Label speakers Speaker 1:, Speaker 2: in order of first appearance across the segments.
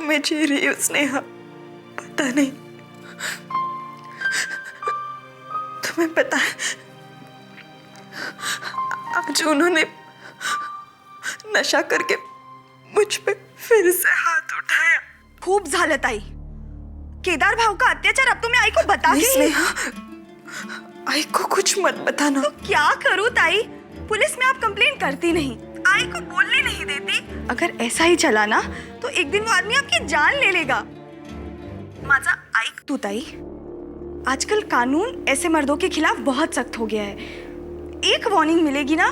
Speaker 1: में जी रही हूँ स्नेहा, पता नहीं। तुम्हें पता है आज उन्होंने नशा करके मुझ पे फिर से हाथ उठाया।
Speaker 2: खूप झालं ताई, केदार भाऊ का अत्याचार अब तो मैं आई को बता के
Speaker 1: स्नेहा, आई को कुछ मत बताना।
Speaker 2: तो क्या करूं ताई, पुलिस में आप कंप्लेंट करती नहीं, आई को बोलने नहीं देती। अगर ऐसा ही चला ना तो एक दिन वो आदमी आपकी जान ले लेगा। माझा ऐक तू ताई, आजकल कानून ऐसे मर्दों के खिलाफ बहुत सख्त हो गया है। एक वार्निंग मिलेगी ना,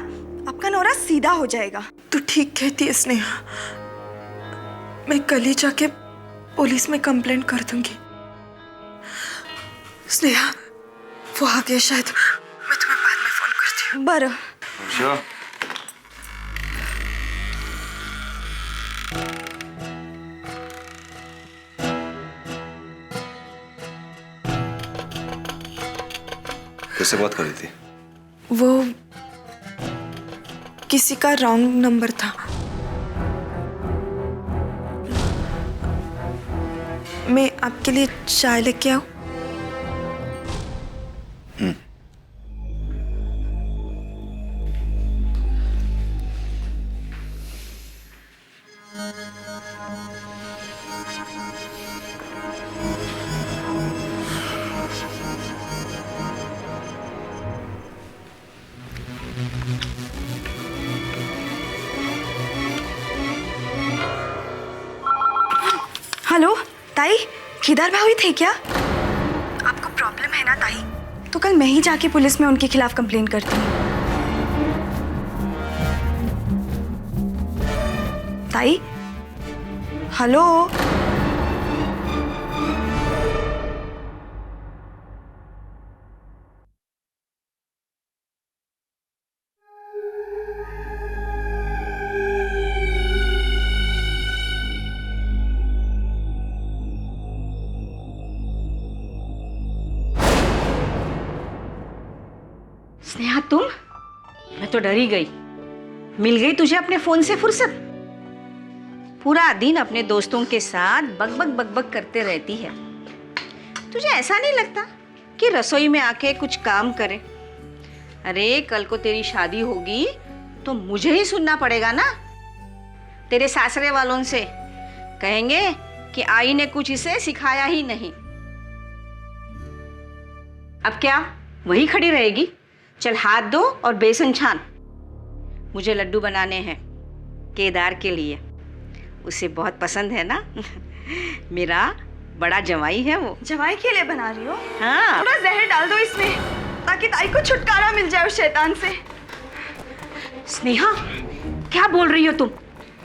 Speaker 2: आपका नौरा सीधा हो जाएगा।
Speaker 1: तू ठीक कहती है स्नेहा, मैं कल ही जाके पुलिस में कंप्लेंट कर दूंगी। स्नेहा, वो आ गया शायद, मैं तुम्हें बाद में फोन करती हूँ।
Speaker 2: बरं।
Speaker 3: वर्षा, किससे बात कर रही थी?
Speaker 1: वो किसी का रॉन्ग नंबर था। मैं आपके लिए चाय लेके आऊं?
Speaker 2: हेलो ताई, केदार भाऊ ही थे क्या? आपको प्रॉब्लम है ना ताई? तो कल मैं ही जाके पुलिस में उनके खिलाफ कंप्लेंट करती हूँ। ताई, हेलो।
Speaker 4: स्नेहा, तुम? मैं तो डर ही गई। मिल गई तुझे अपने फोन से फुर्सत? पूरा दिन अपने दोस्तों के साथ बकबक बकबक करते रहती है। तुझे ऐसा नहीं लगता कि रसोई में आके कुछ काम करे? अरे कल को तेरी शादी होगी तो मुझे ही सुनना पड़ेगा ना, तेरे सासरे वालों से। कहेंगे कि आई ने कुछ इसे सिखाया ही नहीं। अब क्या वही खड़ी रहेगी? चल हाथ धो और बेसन छान। मुझे लड्डू बनाने हैं केदार के लिए, उसे बहुत पसंद है ना। मेरा बड़ा जवाई है वो।
Speaker 2: जवाई के लिए बना रही हो?
Speaker 4: हाँ।
Speaker 2: थोड़ा जहर डाल दो इसमें ताकि ताई को छुटकारा मिल जाए उस शैतान से।
Speaker 4: स्नेहा, क्या बोल रही हो तुम?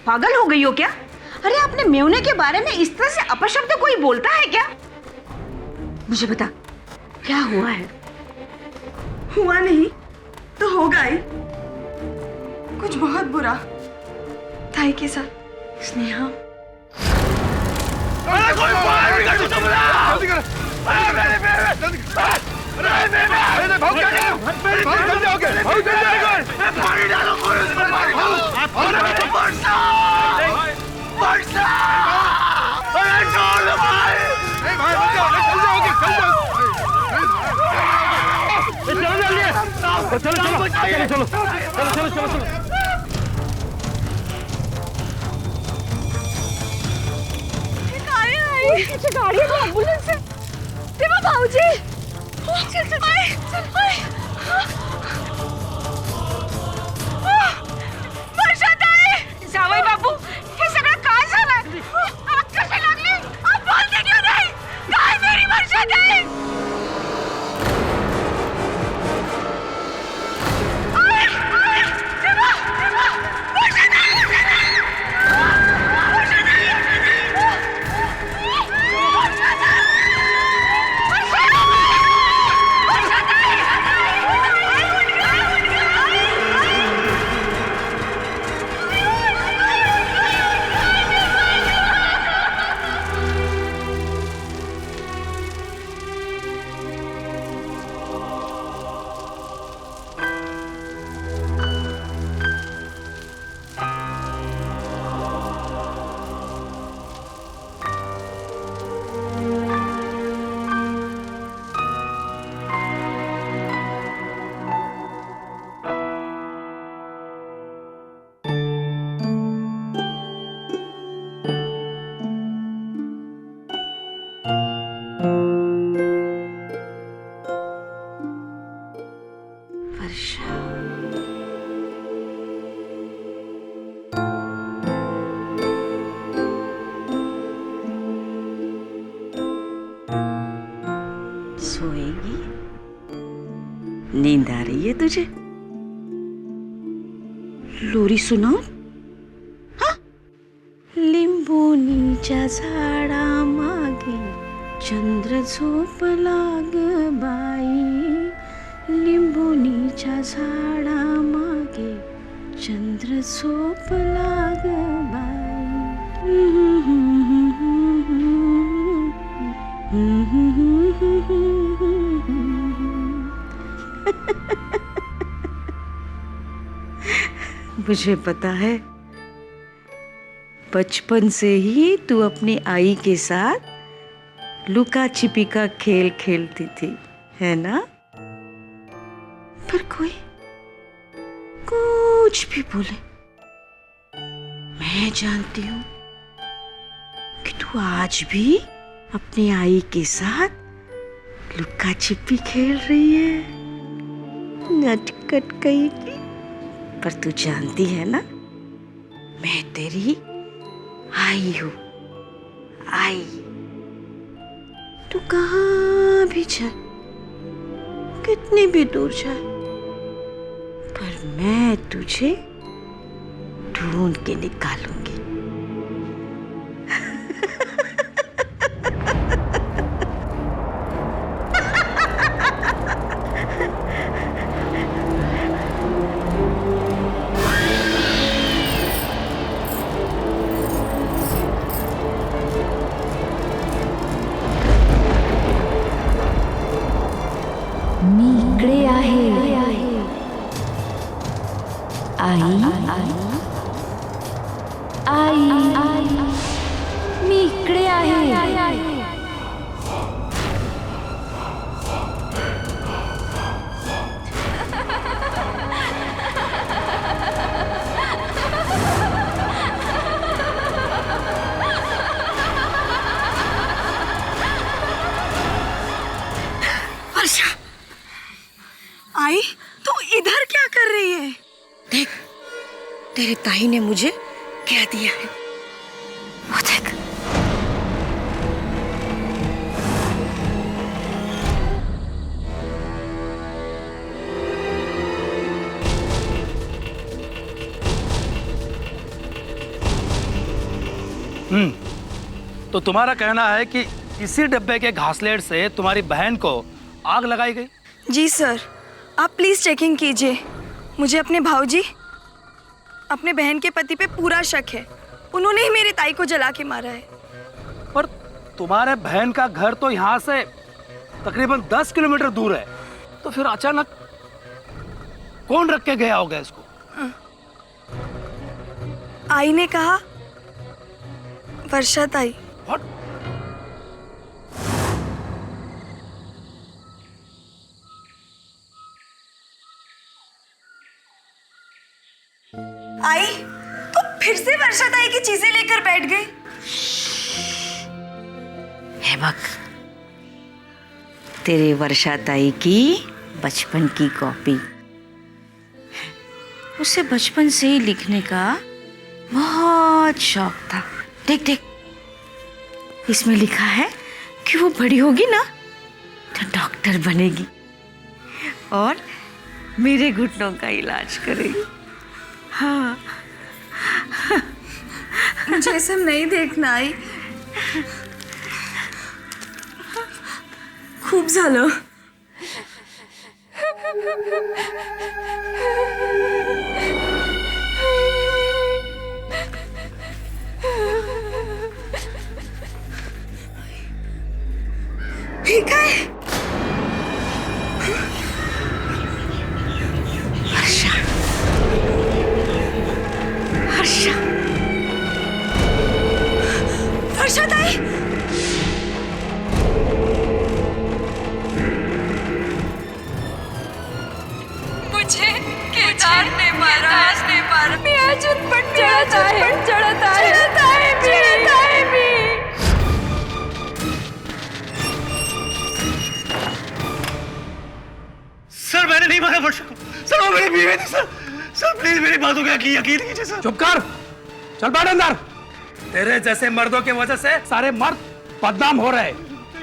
Speaker 4: पागल हो गई हो क्या? अरे अपने मेवने के बारे में इस तरह से अपशब्द कोई बोलता है क्या? मुझे बता, क्या हुआ है?
Speaker 2: हुआ नहीं तो होगा ही, कुछ बहुत बुरा ताई के साथ। स्नेहा,
Speaker 5: चलो।
Speaker 2: गाड़ी है तो एम्बुलेंस है। देवा भाऊजी, चल वर्षा ताई, जावई बापू, हे सगळं काय झालंय? आग कशी लागली? आप बोलते क्यों नहीं? काय मेरी वर्षा ताई?
Speaker 4: सोएगी? नींद आ रही है तुझे? लोरी सुनाओ? हाँ? लिंबोनीच्या झाडा मागे चंद्र झोपला ग बाई, लिंबोनीच्या झाडा मागे चंद्र झोपला ग बाई. मुझे पता है, बचपन से ही तू अपनी आई के साथ लुका छिपी का खेल खेलती थी, है ना? पर कोई कुछ भी बोले, मैं जानती हूँ कि तू आज भी अपनी आई के साथ लुका छिपी खेल रही है. नटखट कहेगी. पर तू जानती है ना, मैं तेरी आई हूँ. आई. तू कहाँ भी जाए, कितनी भी दूर जाए, पर मैं तुझे ढूंढ के निकालूंगी.
Speaker 5: मी इकडे आहे. आई आई मी इकडे आहे.
Speaker 2: वर्षा, आई तू इधर क्या कर रही है?
Speaker 4: देख, तेरे ताई ने मुझे क्या दिया है, वो देख.
Speaker 6: तो तुम्हारा कहना है कि इसी डब्बे के घासलेट से तुम्हारी बहन को आग लगाई गई?
Speaker 2: जी सर, आप प्लीज चेकिंग कीजिए. मुझे अपने भाऊजी, अपने बहन के पति पे पूरा शक है. उन्होंने ही मेरे ताई को जला के मारा है.
Speaker 6: पर तुम्हारे बहन का घर तो यहाँ से तकरीबन 10 किलोमीटर दूर है, तो फिर अचानक कौन रख के गया होगा इसको?
Speaker 2: आई ने कहा, वर्षा ताई.
Speaker 6: What?
Speaker 2: आई तो फिर से वर्षा ताई की चीजें लेकर बैठ गई.
Speaker 4: है बक, तेरे वर्षा ताई की बचपन की कॉपी. उसे बचपन से ही लिखने का बहुत शौक था. देख देख, इसमें लिखा है कि वो बड़ी होगी ना तो डॉक्टर बनेगी और मेरे घुटनों का इलाज करेगी. हाँ.
Speaker 2: मुझे सब नहीं देखना आई. खूब झालं. ठीक आहे.
Speaker 4: हर्षा, हर्षा,
Speaker 2: वर्षा ताई. मुझे केदार ने मारा. मी अजून पण जळत आहे.
Speaker 6: सर मैंने नहीं मारा वर्षा को. सर वो मेरी बीवी थी सर. सर प्लीज मेरी बातों का यकीन कीजिए सर. चुप कर, चल बैठ अंदर. तेरे जैसे मर्दों की वजह से सारे मर्द बदनाम हो रहे हैं.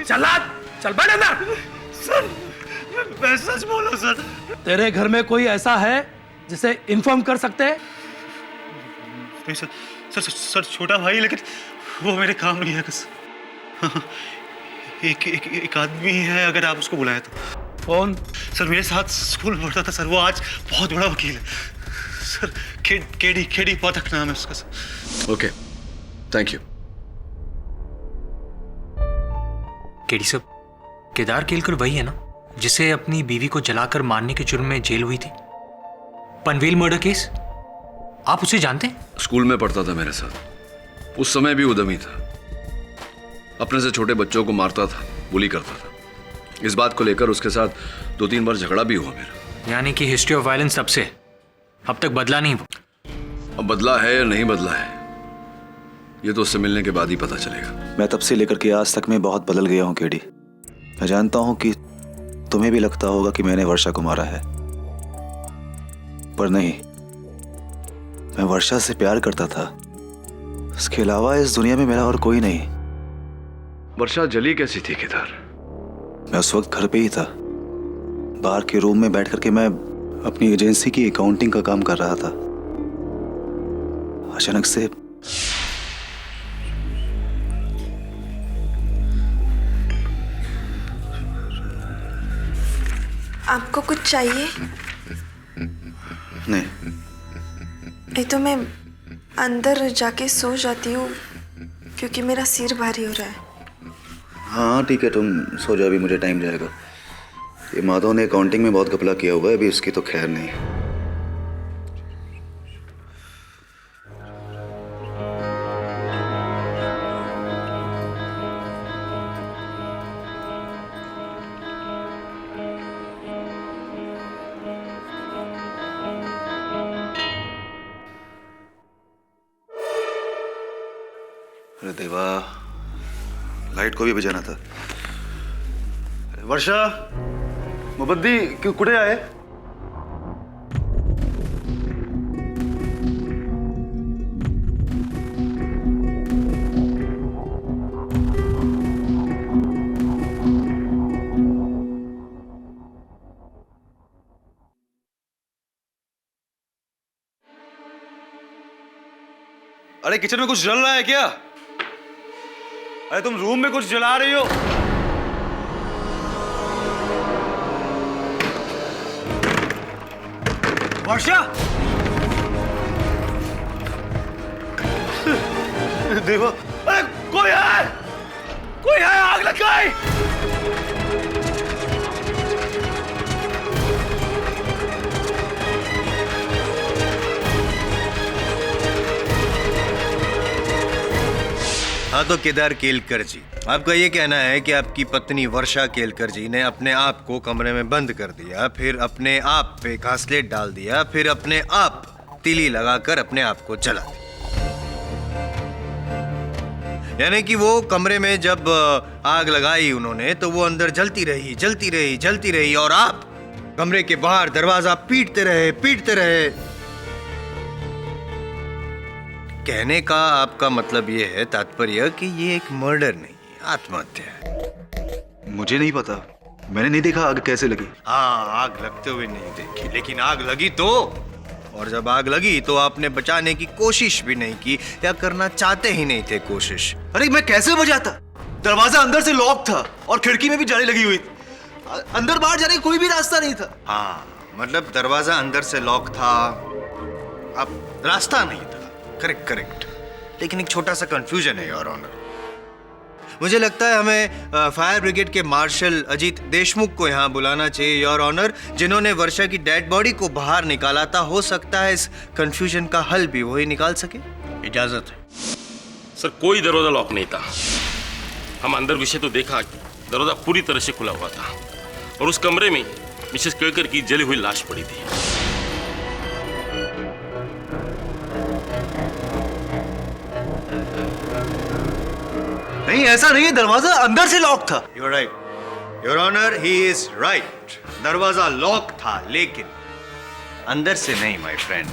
Speaker 6: चला, चल बैठ अंदर।
Speaker 7: सर मैं सच बोला सर।
Speaker 6: तेरे घर में कोई ऐसा है जिसे इन्फॉर्म कर सकते हैं?
Speaker 7: नहीं सर, सर छोटा भाई, लेकिन वो मेरे काम नहीं है। एक आदमी है, अगर आप उसको बुलाएं तो।
Speaker 6: कौन?
Speaker 7: सर मेरे साथ स्कूल में पढ़ता था सर, वो आज बहुत बड़ा वकील है सर। केडी पाठक नाम है उसका sir.
Speaker 3: Okay, thank you.
Speaker 8: KD साहब, केदार केलकर वही है ना जिसे अपनी बीवी को जलाकर मारने के जुर्म में जेल हुई थी? पनवेल मर्डर केस, आप उसे जानते हैं?
Speaker 3: स्कूल में पढ़ता था मेरे साथ, उस समय भी उद्यमी था। अपने से छोटे बच्चों को मारता था, बुली करता था। इस बात को लेकर उसके साथ 2-3 बार झगड़ा भी हुआ मेरा।
Speaker 8: यानी कि हिस्ट्री ऑफ वायलेंस तब से अब तक बदला नहीं वो?
Speaker 3: अब बदला है या नहीं बदला है, ये तो उससे मिलने के बाद ही पता चलेगा।
Speaker 9: मैं तब से लेकर के आज तक में बहुत बदल गया हूँ केडी। मैं जानता हूँ कि तुम्हें भी लगता होगा कि मैंने वर्षा को मारा है, पर नहीं, मैं वर्षा से प्यार करता था। उसके अलावा इस दुनिया में मेरा और कोई नहीं।
Speaker 3: वर्षा जली कैसी थी केदार?
Speaker 9: मैं उस वक्त घर पे ही था। बाहर के रूम में बैठ करके मैं अपनी एजेंसी की अकाउंटिंग का काम कर रहा था। अचानक से
Speaker 1: आपको कुछ चाहिए?
Speaker 9: नहीं,
Speaker 1: नहीं तो मैं अंदर जाके सो जाती हूँ क्योंकि मेरा सिर भारी हो रहा है।
Speaker 9: हाँ ठीक है, तुम सो जाओ, अभी मुझे टाइम जाएगा। ये माधव ने अकाउंटिंग में बहुत घपला किया हुआ है, अभी उसकी तो खैर नहीं। अरे देवा, लाइट को भी बजाना था। वर्षा, मुबद्दी कुठे आहे? अरे किचन में कुछ जल रहा है क्या? अरे तुम रूम में कुछ जला रही हो। वर्षा! देवा, अरे कोई है! कोई है, आग लगाई!
Speaker 10: हाँ तो केदार केलकर जी, आपका ये कहना है कि आपकी पत्नी वर्षा केलकर जी ने अपने आप को कमरे में बंद कर दिया, फिर अपने आप पे घासलेट डाल दिया, फिर अपने आप तीली लगाकर अपने आप को जला दिया। यानी कि वो कमरे में जब आग लगाई उन्होंने तो वो अंदर जलती रही, जलती रही, जलती रही, और आप कमरे के बाहर दरवाजा पीटते रहे, पीटते रहे। कहने का आपका मतलब ये है, तात्पर्य, कि ये एक मर्डर नहीं, आत्महत्या है।
Speaker 9: मुझे नहीं पता, मैंने नहीं देखा आग कैसे लगी।
Speaker 10: हाँ, आग लगते हुए नहीं देखी, लेकिन आग लगी तो, और जब आग लगी तो आपने बचाने की कोशिश भी नहीं की, या करना चाहते ही नहीं थे कोशिश।
Speaker 9: अरे मैं कैसे बचाता? दरवाजा अंदर से लॉक था और खिड़की में भी जाली लगी हुई थी। अंदर बाहर जाने का कोई भी रास्ता नहीं था।
Speaker 10: हाँ, मतलब दरवाजा अंदर से लॉक था, अब रास्ता नहीं था। करेक्ट करेक्ट, लेकिन एक छोटा सा कंफ्यूजन है योर ऑनर। मुझे लगता है हमें फायर ब्रिगेड के मार्शल अजीत देशमुख को यहाँ बुलाना चाहिए योर ऑनर, जिन्होंने वर्षा की डेड बॉडी को बाहर निकाला था। हो सकता है इस कंफ्यूजन का हल भी वही निकाल सके।
Speaker 11: इजाजत है सर। कोई दरवाजा लॉक नहीं था, हम अंदर विषय तो देखा, दरवाजा पूरी तरह से खुला हुआ था, और उस कमरे में मिसेस केलकर की जली हुई लाश पड़ी थी।
Speaker 9: नहीं, ऐसा नहीं है, दरवाजा अंदर से लॉक था।
Speaker 10: You're right, your honour, he is right. दरवाजा लॉक था, लेकिन अंदर से नहीं माय फ्रेंड,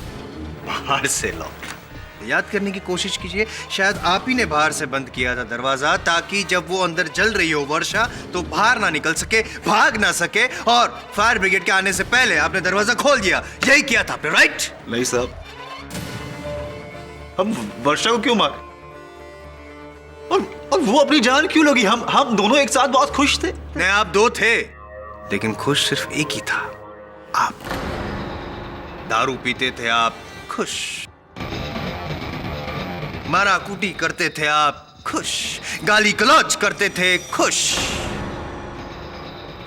Speaker 10: बाहर से लॉक। याद करने की कोशिश कीजिए। शायद आप ही ने बाहर से बंद किया था दरवाजा, ताकि जब वो अंदर जल रही हो वर्षा तो बाहर ना निकल सके, भाग ना सके, और फायर ब्रिगेड के आने से पहले आपने दरवाजा खोल दिया। यही किया था आपने, राइट?
Speaker 9: नहीं साहब, हम वर्षा को क्यों मारे? और वो अपनी जान क्यों लोगी? हम दोनों एक साथ बहुत खुश थे।
Speaker 10: नहीं, आप दो थे, लेकिन खुश सिर्फ एक ही था, आप। दारू पीते थे आप, खुश। मारा कूटी करते थे आप, खुश। गाली गलौज करते थे, खुश।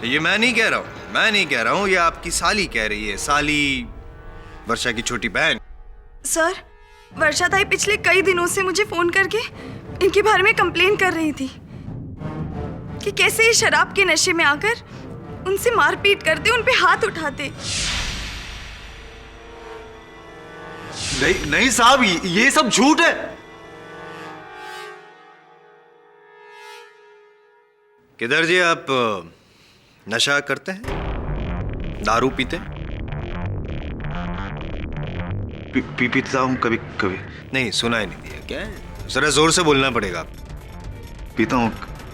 Speaker 10: ये मैं नहीं कह रहा हूं, ये आपकी साली कह रही है। साली, वर्षा की छोटी बहन।
Speaker 2: सर, वर्षा ताई पिछले कई दिनों से मुझे फोन करके इनके बारे में कंप्लेन कर रही थी कि कैसे ये शराब के नशे में आकर उनसे मारपीट करते, उन पे हाथ उठाते।
Speaker 9: नहीं साहब, ये सब झूठ है।
Speaker 10: किधर जी, आप नशा करते हैं? दारू पीते हैं?
Speaker 9: पीता हूँ कभी कभी।
Speaker 10: नहीं, सुना ही नहीं दिया क्या? जरा जोर से बोलना पड़ेगा।
Speaker 9: पीता हूँ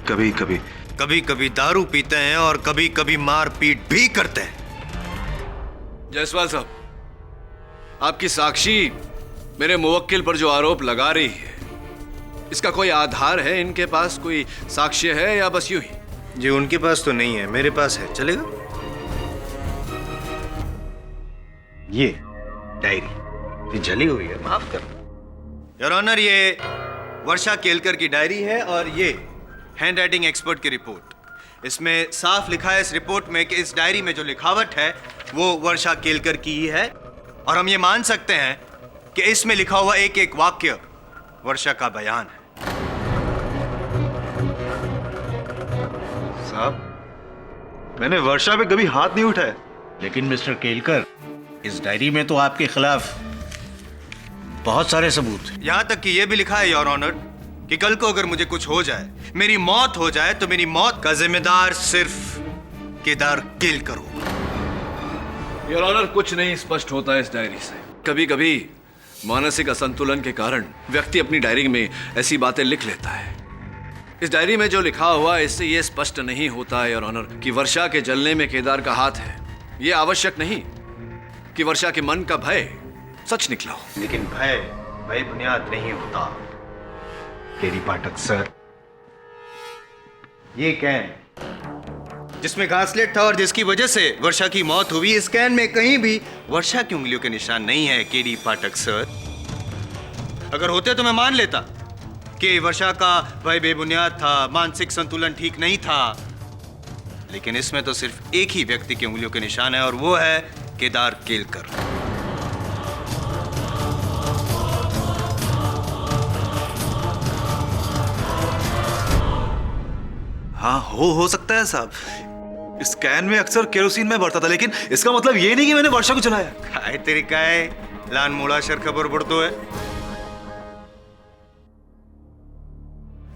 Speaker 9: कभी कभी।
Speaker 10: कभी कभी दारू पीते हैं और कभी कभी मारपीट भी करते हैं।
Speaker 3: जायसवाल साहब, आपकी साक्षी मेरे मुवक्किल पर जो आरोप लगा रही है, इसका कोई आधार है? इनके पास कोई साक्ष्य है या बस यूं ही?
Speaker 10: जी, उनके पास तो नहीं है, मेरे पास है, चलेगा? ये डायरी जली हुई है, माफ कर योर ऑनर। ये वर्षा केलकर की डायरी है और ये हैंड राइटिंग एक्सपर्ट की रिपोर्ट। इसमें साफ लिखा है इस रिपोर्ट में कि इस डायरी में जो लिखावट है वो वर्षा केलकर की ही है, और हम ये मान सकते हैं कि इसमें लिखा हुआ एक एक वाक्य वर्षा का बयान है।
Speaker 9: साहब, मैंने वर्षा पे कभी हाथ नहीं उठाया।
Speaker 12: लेकिन मिस्टर केलकर, इस डायरी में तो आपके खिलाफ बहुत सारे सबूत हैं।
Speaker 10: यहां तक कि यह भी लिखा है योर ऑनर कि कल को अगर मुझे कुछ हो जाए, मेरी मौत हो जाए, तो मेरी मौत का जिम्मेदार सिर्फ केदार केलकर होगा।
Speaker 3: योर ऑनर, कुछ नहीं स्पष्ट होता है इस डायरी से। कभी कभी मानसिक असंतुलन के कारण व्यक्ति अपनी डायरी में ऐसी बातें लिख लेता है। इस डायरी में जो लिखा हुआ है, इससे यह स्पष्ट नहीं होता है योर ऑनर कि वर्षा के जलने में केदार का हाथ है। यह आवश्यक नहीं कि वर्षा के मन का भय सच निकला हो।
Speaker 10: लेकिन भय बुनियाद नहीं होता केडी पाठक सर। ये कैन जिसमें घासलेट था और जिसकी वजह से वर्षा की मौत हुई, इस कैन में कहीं भी वर्षा की उंगलियों के निशान नहीं है केडी पाठक सर। अगर होते तो मैं मान लेता कि वर्षा का भय बेबुनियाद था, मानसिक संतुलन ठीक नहीं था, लेकिन इसमें तो सिर्फ एक ही व्यक्ति की उंगलियों के निशान है और वो है केदार केलकर।
Speaker 9: हाँ, हो सकता है साहब। इस कैन में अक्सर केरोसिन में भरता था, लेकिन इसका मतलब ये नहीं कि मैंने वर्षा को चलाया।
Speaker 10: काय तरीका है लान मोड़ा शर खबर पड़तो है।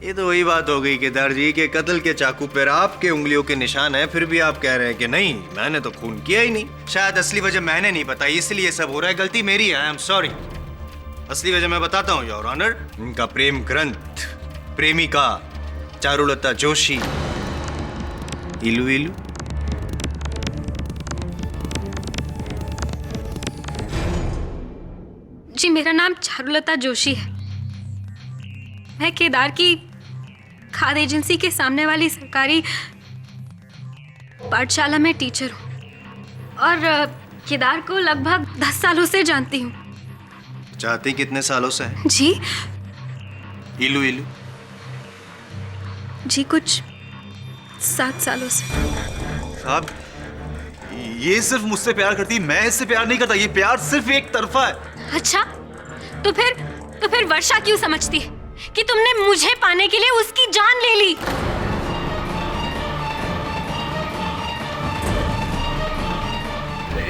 Speaker 10: ये तो वही बात हो गई केदार जी के कत्ल के चाकू पर आपके उंगलियों के निशान है, फिर भी आप कह रहे हैं कि नहीं, मैंने तो खून किया ही नहीं। शायद असली वजह मैंने नहीं बताई, इसलिए सब हो रहा है। गलती मेरी है, आई एम सॉरी। असली वजह मैं बताता हूँ योर ऑनर। इनका प्रेम ग्रंथ, प्रेमिका चारुलता जोशी, इलू इलू।
Speaker 13: जी, मेरा नाम चारुलता जोशी है। मैं केदार की खाद एजेंसी के सामने वाली सरकारी पाठशाला में टीचर हूँ और केदार को लगभग 10 सालों से जानती हूँ।
Speaker 10: चाहती कितने सालों से है?
Speaker 13: जी,
Speaker 10: इलू इलू
Speaker 13: जी कुछ 7 सालों से।
Speaker 9: साहब, ये सिर्फ मुझसे प्यार करती, मैं इससे प्यार नहीं करता। ये प्यार सिर्फ एक तरफा है।
Speaker 13: अच्छा, तो फिर वर्षा क्यों समझती है कि तुमने मुझे पाने के लिए उसकी जान ले ली?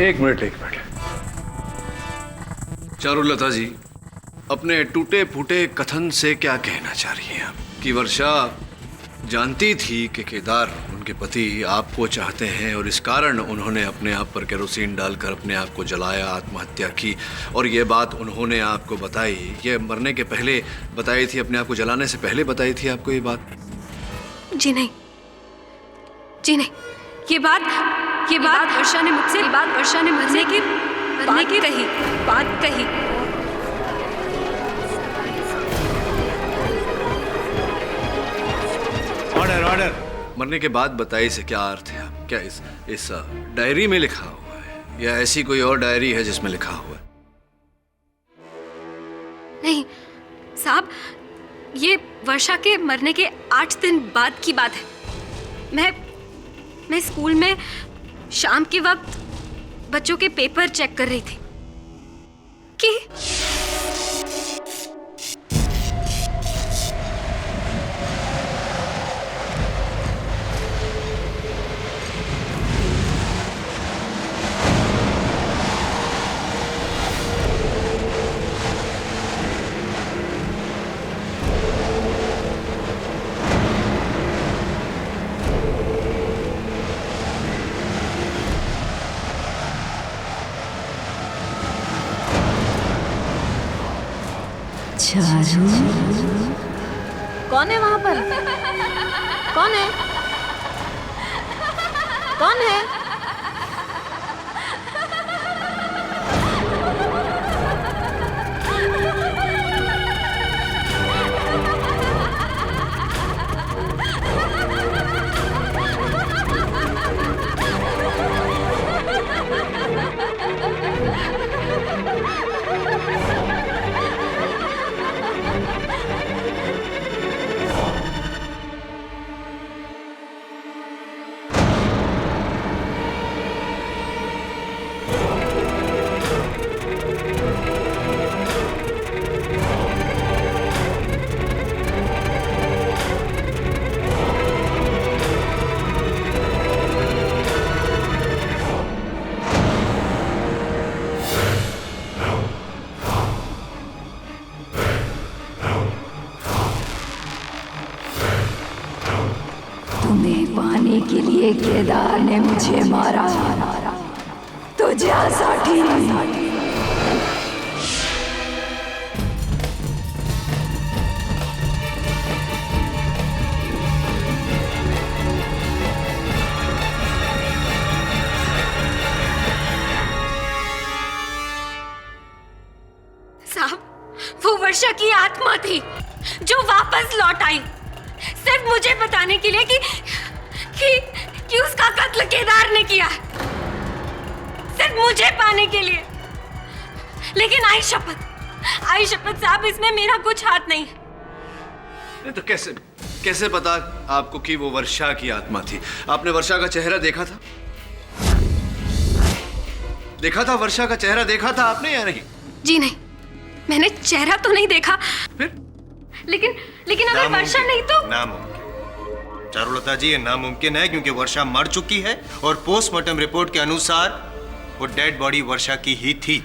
Speaker 3: एक मिनट। चारुलता जी, अपने टूटे फूटे कथन से क्या कहना चाह रही हैं आप? कि वर्षा जानती थी कि केदार उनके पति आपको चाहते हैं और इस कारण उन्होंने अपने आप पर केरोसिन डालकर अपने आप को जलाया, आत्महत्या की। और ये बात उन्होंने आपको बताई, ये मरने के पहले बताई थी, अपने आप को जलाने से पहले बताई थी आपको ये बात?
Speaker 13: जी नहीं, जी नहीं, ये बात वर्षा ने मुझसे मरने की बात कही।
Speaker 10: Order order.
Speaker 3: मरने के बाद बताई से क्या अर्थ है? क्या इस डायरी में लिखा हुआ है या ऐसी कोई और डायरी है जिसमें लिखा हुआ है?
Speaker 13: नहीं साहब, ये वर्षा के मरने के 8 दिन बाद की बात है। मैं स्कूल में शाम के वक्त बच्चों के पेपर चेक कर रही थी कि
Speaker 5: चारू,
Speaker 4: कौन है वहां पर? कौन है? कौन है?
Speaker 5: तुम्हें पाने के लिए केदार ने मुझे मारा, तो जा साठी।
Speaker 13: साहब, वो वर्षा की आत्मा थी जो वापस लौट आई, सिर्फ मुझे बताने के लिए कि उसका कत्ल केदार ने किया, सिर्फ मुझे पाने के लिए। लेकिन आई शपथ साहब, इसमें मेरा कुछ हाथ नहीं है।
Speaker 3: तो कैसे पता आपको कि वो वर्षा की आत्मा थी? आपने वर्षा का चेहरा देखा था? वर्षा का चेहरा देखा था आपने या नहीं?
Speaker 13: जी नहीं, मैंने चेहरा तो नहीं देखा।
Speaker 3: फिर?
Speaker 13: लेकिन अगर वर्षा नहीं तो
Speaker 10: नामुमकिन। चारुलता जी, ये नामुमकिन है क्योंकि वर्षा मर चुकी है और पोस्टमार्टम रिपोर्ट के अनुसार वो डेड बॉडी वर्षा की ही थी।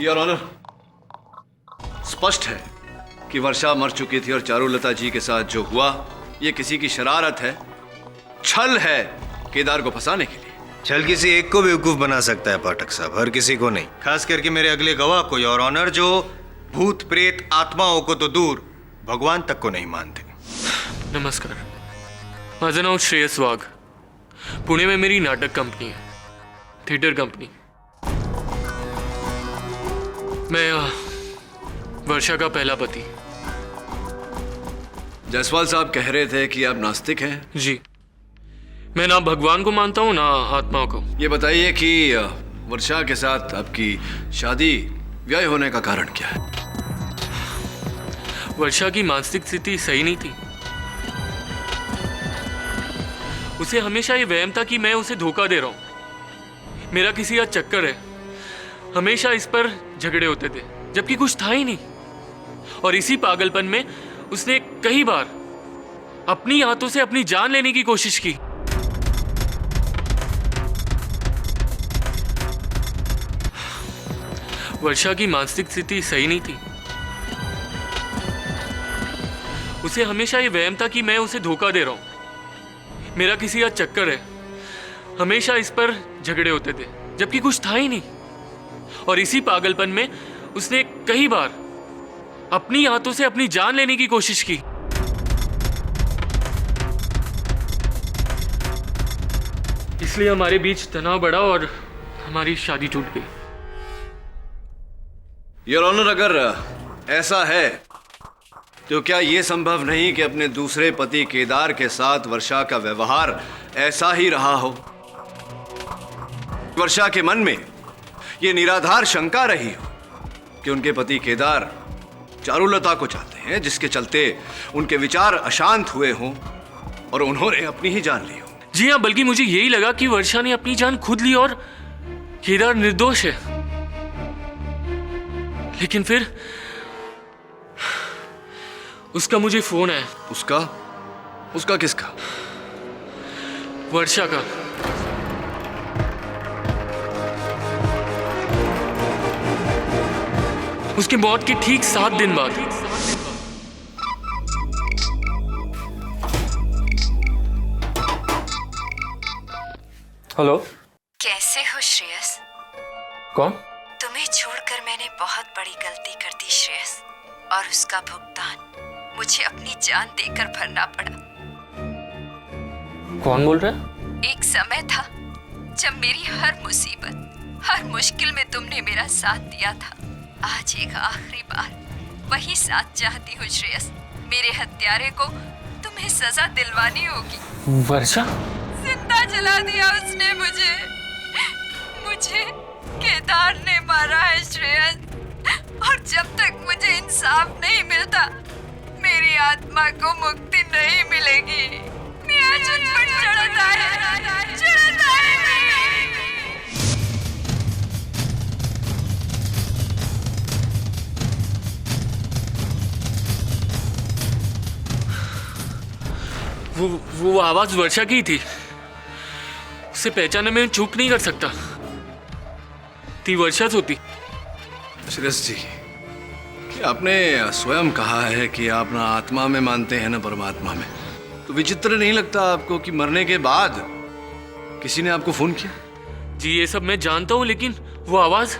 Speaker 3: योर ऑनर, स्पष्ट है कि वर्षा मर चुकी थी और चारुलता जी के साथ जो हुआ ये किसी की शरारत है, छल है केदार को फंसाने के लिए।
Speaker 10: छल किसी एक को बेवकूफ बना सकता है पाठक साहब, हर किसी को नहीं। खास करके मेरे अगले गवाह को, योर ऑनर, जो भूत प्रेत आत्माओं को तो दूर भगवान तक को नहीं मानते।
Speaker 14: नमस्कार, माझं नाव श्रेयस वाघ। पुणे में मेरी नाटक कंपनी है, थिएटर कंपनी। मैं वर्षा का पहला पति।
Speaker 3: जायसवाल साहब कह रहे थे कि आप नास्तिक हैं।
Speaker 14: जी, मैं ना भगवान को मानता हूँ ना आत्मा को।
Speaker 3: ये बताइए कि वर्षा के साथ आपकी शादी व्यय होने का कारण क्या है?
Speaker 14: वर्षा की मानसिक स्थिति सही नहीं थी। उसे हमेशा ये वहम था कि मैं उसे धोखा दे रहा हूं, मेरा किसी का चक्कर है। हमेशा इस पर झगड़े होते थे जबकि कुछ था ही नहीं। और इसी पागलपन में उसने कई बार अपनी हाथों से अपनी जान लेने की कोशिश की। वर्षा की मानसिक स्थिति सही नहीं थी। उसे हमेशा ये वहम था कि मैं उसे धोखा दे रहा हूं, मेरा किसी का चक्कर है। हमेशा इस पर झगड़े होते थे जबकि कुछ था ही नहीं। और इसी पागलपन में उसने कई बार अपनी हाथों से अपनी जान लेने की कोशिश की। इसलिए हमारे बीच तनाव बढ़ा और हमारी शादी टूट गई।
Speaker 3: योर ऑनर, अगर ऐसा है तो क्या यह संभव नहीं कि अपने दूसरे पति केदार के साथ वर्षा का व्यवहार ऐसा ही रहा हो? वर्षा के मन में यह निराधार शंका रही हो कि उनके पति केदार चारुलता को चाहते हैं, जिसके चलते उनके विचार अशांत हुए हों और उन्होंने अपनी ही जान ली हो।
Speaker 14: जी हाँ, बल्कि मुझे यही लगा कि वर्षा ने अपनी जान खुद ली और केदार निर्दोष है। लेकिन फिर उसका मुझे फोन आया।
Speaker 3: उसका? उसका किसका?
Speaker 14: वर्षा का। उसके मौत के ठीक 7 दिन बाद। हेलो।
Speaker 5: कैसे हो श्रेयस?
Speaker 14: कौन?
Speaker 5: तुम्हें छोड़कर मैंने बहुत बड़ी गलती कर दी श्रेयस, और उसका भुगतान मुझे अपनी जान देकर भरना पड़ा।
Speaker 14: कौन बोल रहा है?
Speaker 5: एक समय था जब मेरी हर मुसीबत, हर मुश्किल में तुमने मेरा साथ दिया था। आज एक आखिरी बार वही साथ चाहती हूँ श्रेयस। मेरे हत्यारे को तुम्हें सजा दिलवानी होगी।
Speaker 14: वर्षा?
Speaker 5: जिंदा जला दिया उसने मुझे। केदार ने मारा है श्रेयस, और जब तक मुझे इंसाफ नहीं मिलता मेरी आत्मा को मुक्ति नहीं मिलेगी। मेरा मुझ पर चढ़ता है।
Speaker 14: वो आवाज वर्षा की थी। उसे पहचानने में चूक नहीं कर सकता। थी वर्षा होती।
Speaker 3: श्रेयस जी, कि आपने स्वयं कहा है कि आप ना आत्मा में मानते हैं ना परमात्मा में, तो विचित्र नहीं लगता आपको कि मरने के बाद किसी ने आपको फोन किया?
Speaker 14: जी ये सब मैं जानता हूँ, लेकिन वो आवाज,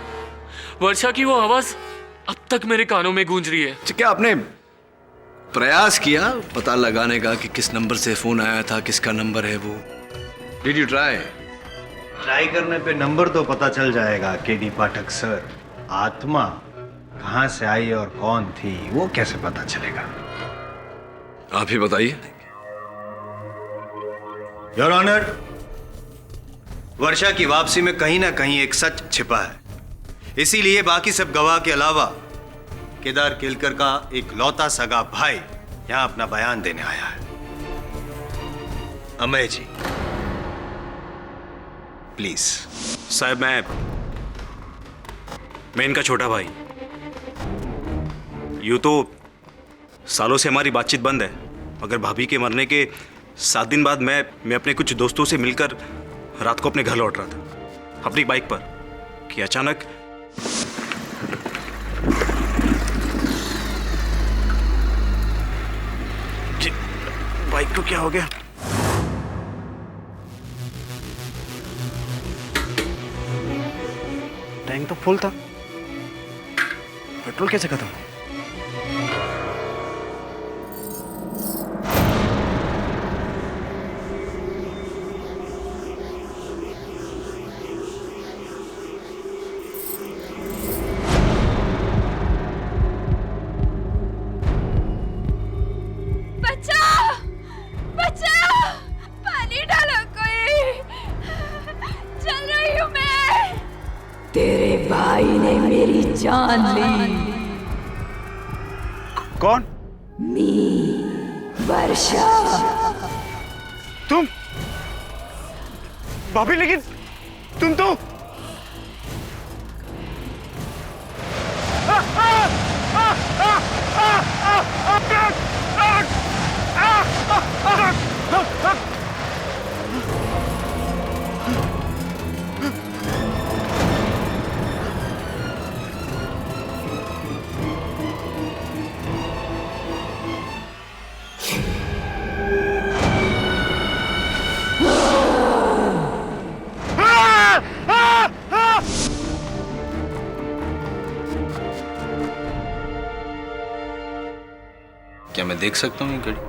Speaker 14: वर्षा की वो आवाज अब तक मेरे कानों में गूंज रही है।
Speaker 3: क्या आपने प्रयास किया पता लगाने का कि किस नंबर से फोन आया था, किसका नंबर है वो? Did you try?
Speaker 10: ट्राई करने पे नंबर तो पता चल जाएगा केडी पाठक सर। आत्मा कहां से आई और कौन थी वो कैसे पता चलेगा?
Speaker 3: आप ही बताइए।
Speaker 10: योर ऑनर, वर्षा की वापसी में कहीं ना कहीं एक सच छिपा है। इसीलिए बाकी सब गवाह के अलावा केदार केलकर का एक लौता सगा भाई यहां अपना बयान देने आया है। अमय जी, प्लीज।
Speaker 12: साहब, मैं इनका छोटा भाई। यूं तो सालों से हमारी बातचीत बंद है, मगर भाभी के मरने के 7 दिन बाद मैं अपने कुछ दोस्तों से मिलकर रात को अपने घर लौट रहा था अपनी बाइक पर कि अचानक बाइक को क्या हो गया? टैंक तो फुल था, पेट्रोल कैसे खत्म?
Speaker 5: तेरे भाई ने मेरी जान ली।
Speaker 12: कौन?
Speaker 5: वर्षा।
Speaker 12: तुम? भाभी, लेकिन तुम तो
Speaker 10: मैं देख सकता हूँ ये घड़ी?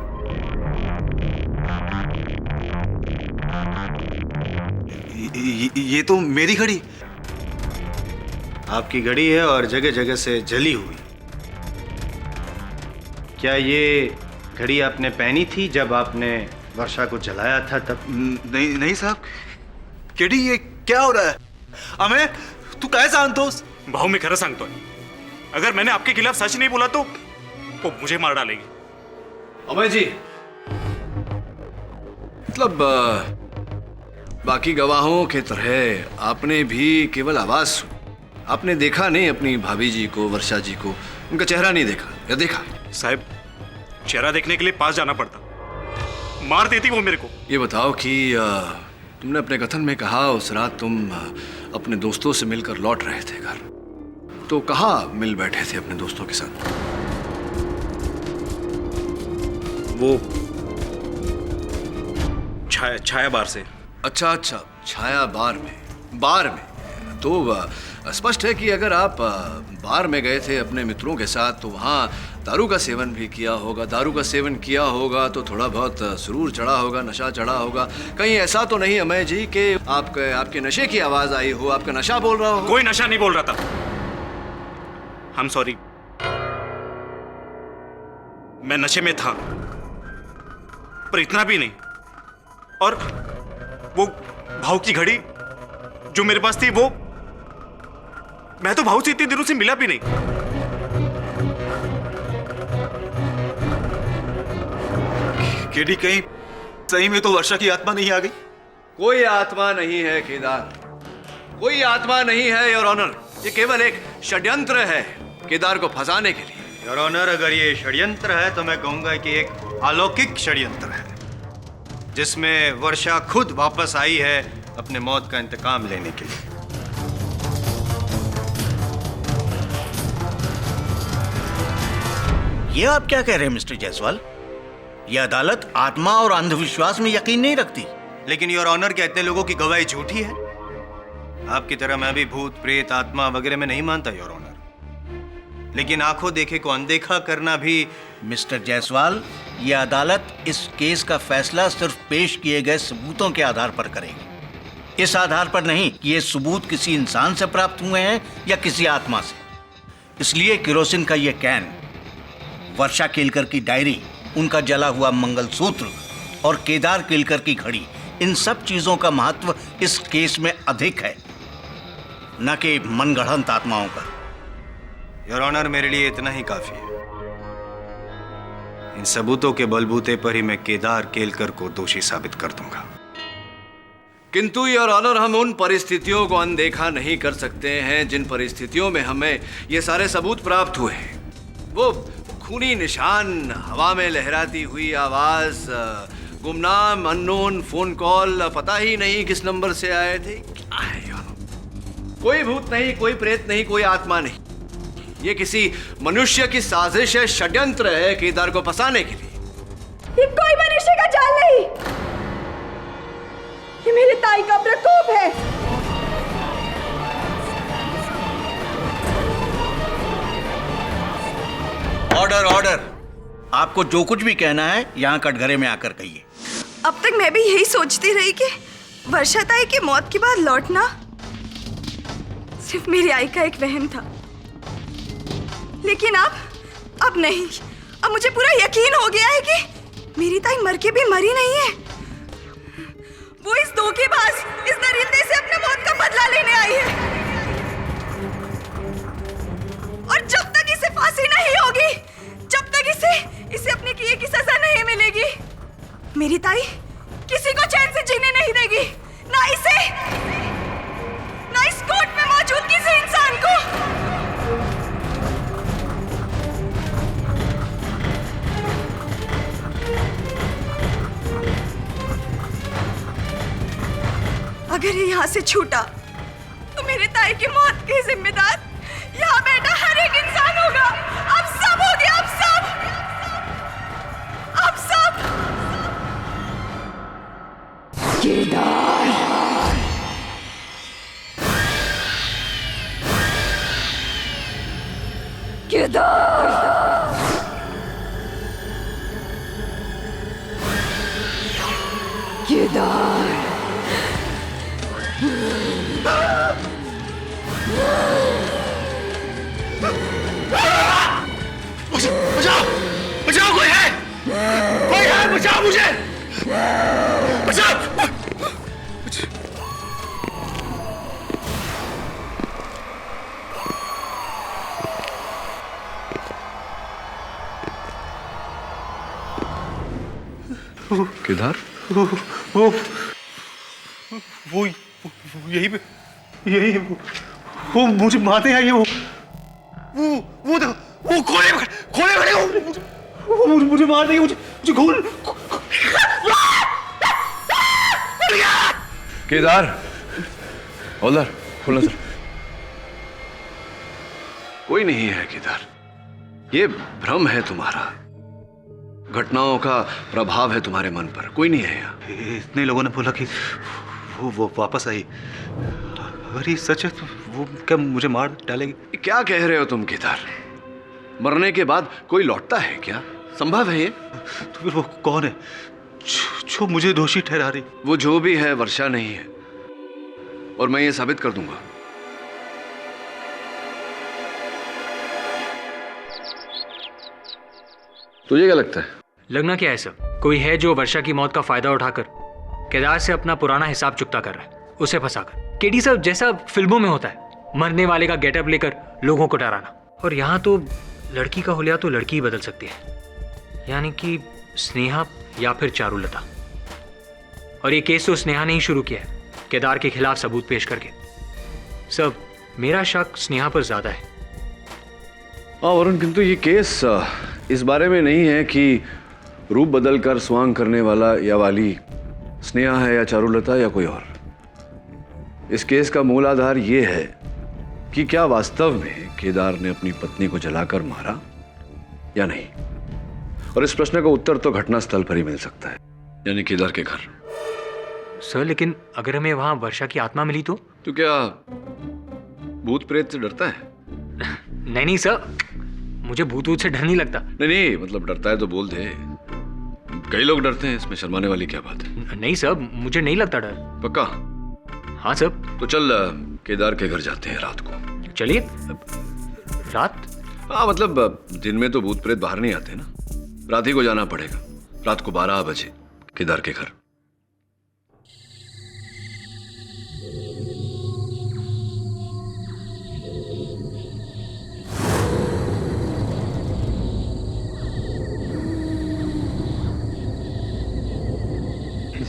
Speaker 9: ये तो मेरी घड़ी।
Speaker 10: आपकी घड़ी है और जगह जगह से जली हुई। क्या ये घड़ी आपने पहनी थी जब आपने वर्षा को जलाया था तब?
Speaker 9: नहीं नहीं साहब, केडी ये क्या हो रहा है? अमे तू काय सांगतोस?
Speaker 12: भाऊ मैं खरं सांगतोय, अगर मैंने आपके खिलाफ सच नहीं बोला तो वो मुझे मार डालेगी।
Speaker 3: अमय जी, मतलब बाकी गवाहों के तरह आपने भी केवल आवाज सुनी, आपने देखा नहीं अपनी भाभी जी को, वर्षा जी को, उनका चेहरा नहीं देखा या देखा?
Speaker 12: साहब, चेहरा देखने के लिए पास जाना पड़ता, मार देती वो मेरे को।
Speaker 3: ये बताओ कि तुमने अपने कथन में कहा उस रात तुम अपने दोस्तों से मिलकर लौट रहे थे घर, तो कहाँ मिल बैठे थे अपने दोस्तों के साथ?
Speaker 12: वो छाया बार से।
Speaker 3: अच्छा अच्छा, छाया बार में। बार में तो स्पष्ट है कि अगर आप बार में गए थे अपने मित्रों के साथ तो वहाँ दारू का सेवन भी किया होगा। दारू का सेवन किया होगा तो थोड़ा बहुत सुरूर चढ़ा होगा, नशा चढ़ा होगा। कहीं ऐसा तो नहीं अमय जी कि आपके नशे की आवाज आई हो, आपका नशा बोल रहा हो?
Speaker 12: कोई नशा नहीं बोल रहा था। I'm sorry, मैं नशे में था, पर इतना भी नहीं। और वो भाव की घड़ी जो मेरे पास थी, वो मैं तो भाव से इतने दिनों से मिला भी नहीं।
Speaker 9: केडी कहीं सही में तो वर्षा की आत्मा नहीं आ गई?
Speaker 3: कोई आत्मा नहीं है केदार, कोई आत्मा नहीं है योर ऑनर। ये केवल एक षड्यंत्र है केदार को फंसाने के लिए।
Speaker 10: योर ऑनर, अगर ये षड्यंत्र है तो मैं कहूंगा कि एक अलौकिक षड्यंत्र है जिसमें वर्षा खुद वापस आई है अपने मौत का इंतकाम लेने के लिए।
Speaker 15: ये आप क्या कह रहे हैं मिस्टर जायसवाल? ये अदालत आत्मा और अंधविश्वास में यकीन नहीं रखती।
Speaker 10: लेकिन योर ऑनर, क्या इतने लोगों की गवाही झूठी है? आपकी तरह मैं भी भूत प्रेत आत्मा वगैरह में नहीं मानता योर ऑनर, लेकिन आंखों देखे को अनदेखा करना भी।
Speaker 15: मिस्टर जायसवाल, ये अदालत इस केस का फैसला सिर्फ पेश किए गए सबूतों के आधार पर करेगी, इस आधार पर नहीं कि ये सबूत किसी इंसान से प्राप्त हुए हैं या किसी आत्मा से। इसलिए केरोसिन का ये कैन, वर्षा केलकर की डायरी, उनका जला हुआ मंगलसूत्र और केदार केलकर की घड़ी, इन सब चीजों का महत्व इस केस में अधिक है, न कि मनगढ़ंत आत्माओं का।
Speaker 10: योर ऑनर, मेरे लिए इतना ही काफी है। इन सबूतों के बलबूते पर ही मैं केदार केलकर को दोषी साबित कर दूंगा।
Speaker 3: किंतु योर ऑनर, हम उन परिस्थितियों को अनदेखा नहीं कर सकते हैं जिन परिस्थितियों में हमें ये सारे सबूत प्राप्त हुए हैं। वो खूनी निशान, हवा में लहराती हुई आवाज, गुमनाम अननोन फोन कॉल, पता ही नहीं किस नंबर से आए थे। क्या है योर ऑनर? कोई भूत नहीं, कोई प्रेत नहीं, कोई आत्मा नहीं। ये किसी मनुष्य की साजिश है, षड्यंत्र है केदार को फंसाने के लिए।
Speaker 2: ये कोई मनुष्य का जाल नहीं, ये मेरे ताई का प्रकोप है।
Speaker 15: Order, order. आपको जो कुछ भी कहना है यहाँ कटघरे में आकर कहिए।
Speaker 2: अब तक मैं भी यही सोचती रही कि वर्षा ताई की मौत के बाद लौटना सिर्फ मेरी आई का एक वहम था, लेकिन अब नहीं। अब मुझे पूरा यकीन हो गया है कि मेरी ताई मर के भी मरी नहीं है। वो इस धोखेबाज, इस दरिंदे से अपने मौत का बदला लेने आई है, और जब तक इसे फांसी नहीं होगी, जब तक इसे अपने किए की सजा नहीं मिलेगी, मेरी ताई किसी को चैन से जीने नहीं देगी, ना इसे, ना इस कोर्ट में मौजूद किसी इंसान को। अगर ये यहाँ से छूटा तो मेरे ताई की मौत के जिम्मेदार यहाँ बैठा हर एक इंसान होगा। अब सब हो गया, अब सब, अब सब।
Speaker 16: केदार, केदार, केदार।
Speaker 3: बचाओ बचाओ, कोई है, बचाओ मुझे, बचाओ। केदार,
Speaker 7: वो यही पे, यही वो मुझे मारने आई है। वो देखो, वो खोले खड़े हो, मुझे मार देंगे, मुझे खोल।
Speaker 3: केदार, होल्डर, खोलो सर। कोई नहीं है केदार, ये भ्रम है तुम्हारा, घटनाओं का प्रभाव है तुम्हारे मन पर, कोई नहीं है यहाँ।
Speaker 7: इतने लोगों ने बोला कि वो वापस आई, अगर ये सच है तो वो क्या मुझे मार डालेगी?
Speaker 3: क्या कह रहे हो तुम केदार? मरने के बाद कोई लौटता है क्या? संभव है ये?
Speaker 7: तो फिर वो कौन है जो मुझे दोषी ठहरा रही?
Speaker 3: वो जो भी है वर्षा नहीं है, और मैं ये साबित कर दूंगा। तुझे क्या लगता है?
Speaker 8: लगना क्या है सर, कोई है जो वर्षा की मौत का फायदा उठाकर केदार से अपना पुराना हिसाब चुकता कर रहा है, उसे फंसाकर। केडी साहब, जैसा फिल्मों में होता है, मरने वाले का गेटअप लेकर लोगों को डराना। और यहाँ तो लड़की का हुलिया तो लड़की ही बदल सकती है, यानी कि स्नेहा या फिर चारुलता। और ये केस तो स्नेहा ने ही शुरू किया है, केदार के खिलाफ सबूत पेश करके। सब मेरा शक स्नेहा पर ज्यादा है।
Speaker 3: हाँ वरुण, किंतु ये केस इस बारे में नहीं है कि रूप बदल कर स्वांग करने वाला या वाली स्नेहा है या चारुलता या कोई और। इस केस का मूल आधार ये है कि क्या वास्तव में केदार ने अपनी पत्नी को जलाकर मारा या नहीं। और इस प्रश्न का उत्तर तो घटनास्थल पर ही मिल सकता है, यानी केदार के घर।
Speaker 8: सर लेकिन अगर हमें वहां वर्षा की आत्मा मिली तो
Speaker 3: क्या भूत प्रेत से डरता है?
Speaker 8: नहीं सर, मुझे भूत से डर नहीं लगता।
Speaker 3: नहीं, मतलब डरता है तो बोल दे। कई लोग डरते हैं, इसमें शर्माने वाली क्या बात है?
Speaker 8: नहीं सर, मुझे नहीं लगता डर।
Speaker 3: पक्का?
Speaker 8: हाँ सर।
Speaker 3: तो चल केदार के घर जाते हैं रात को।
Speaker 8: चलिए। रात?
Speaker 3: हाँ मतलब दिन में तो भूत प्रेत बाहर नहीं आते ना, रात ही को जाना पड़ेगा। रात को 12 बजे केदार के घर।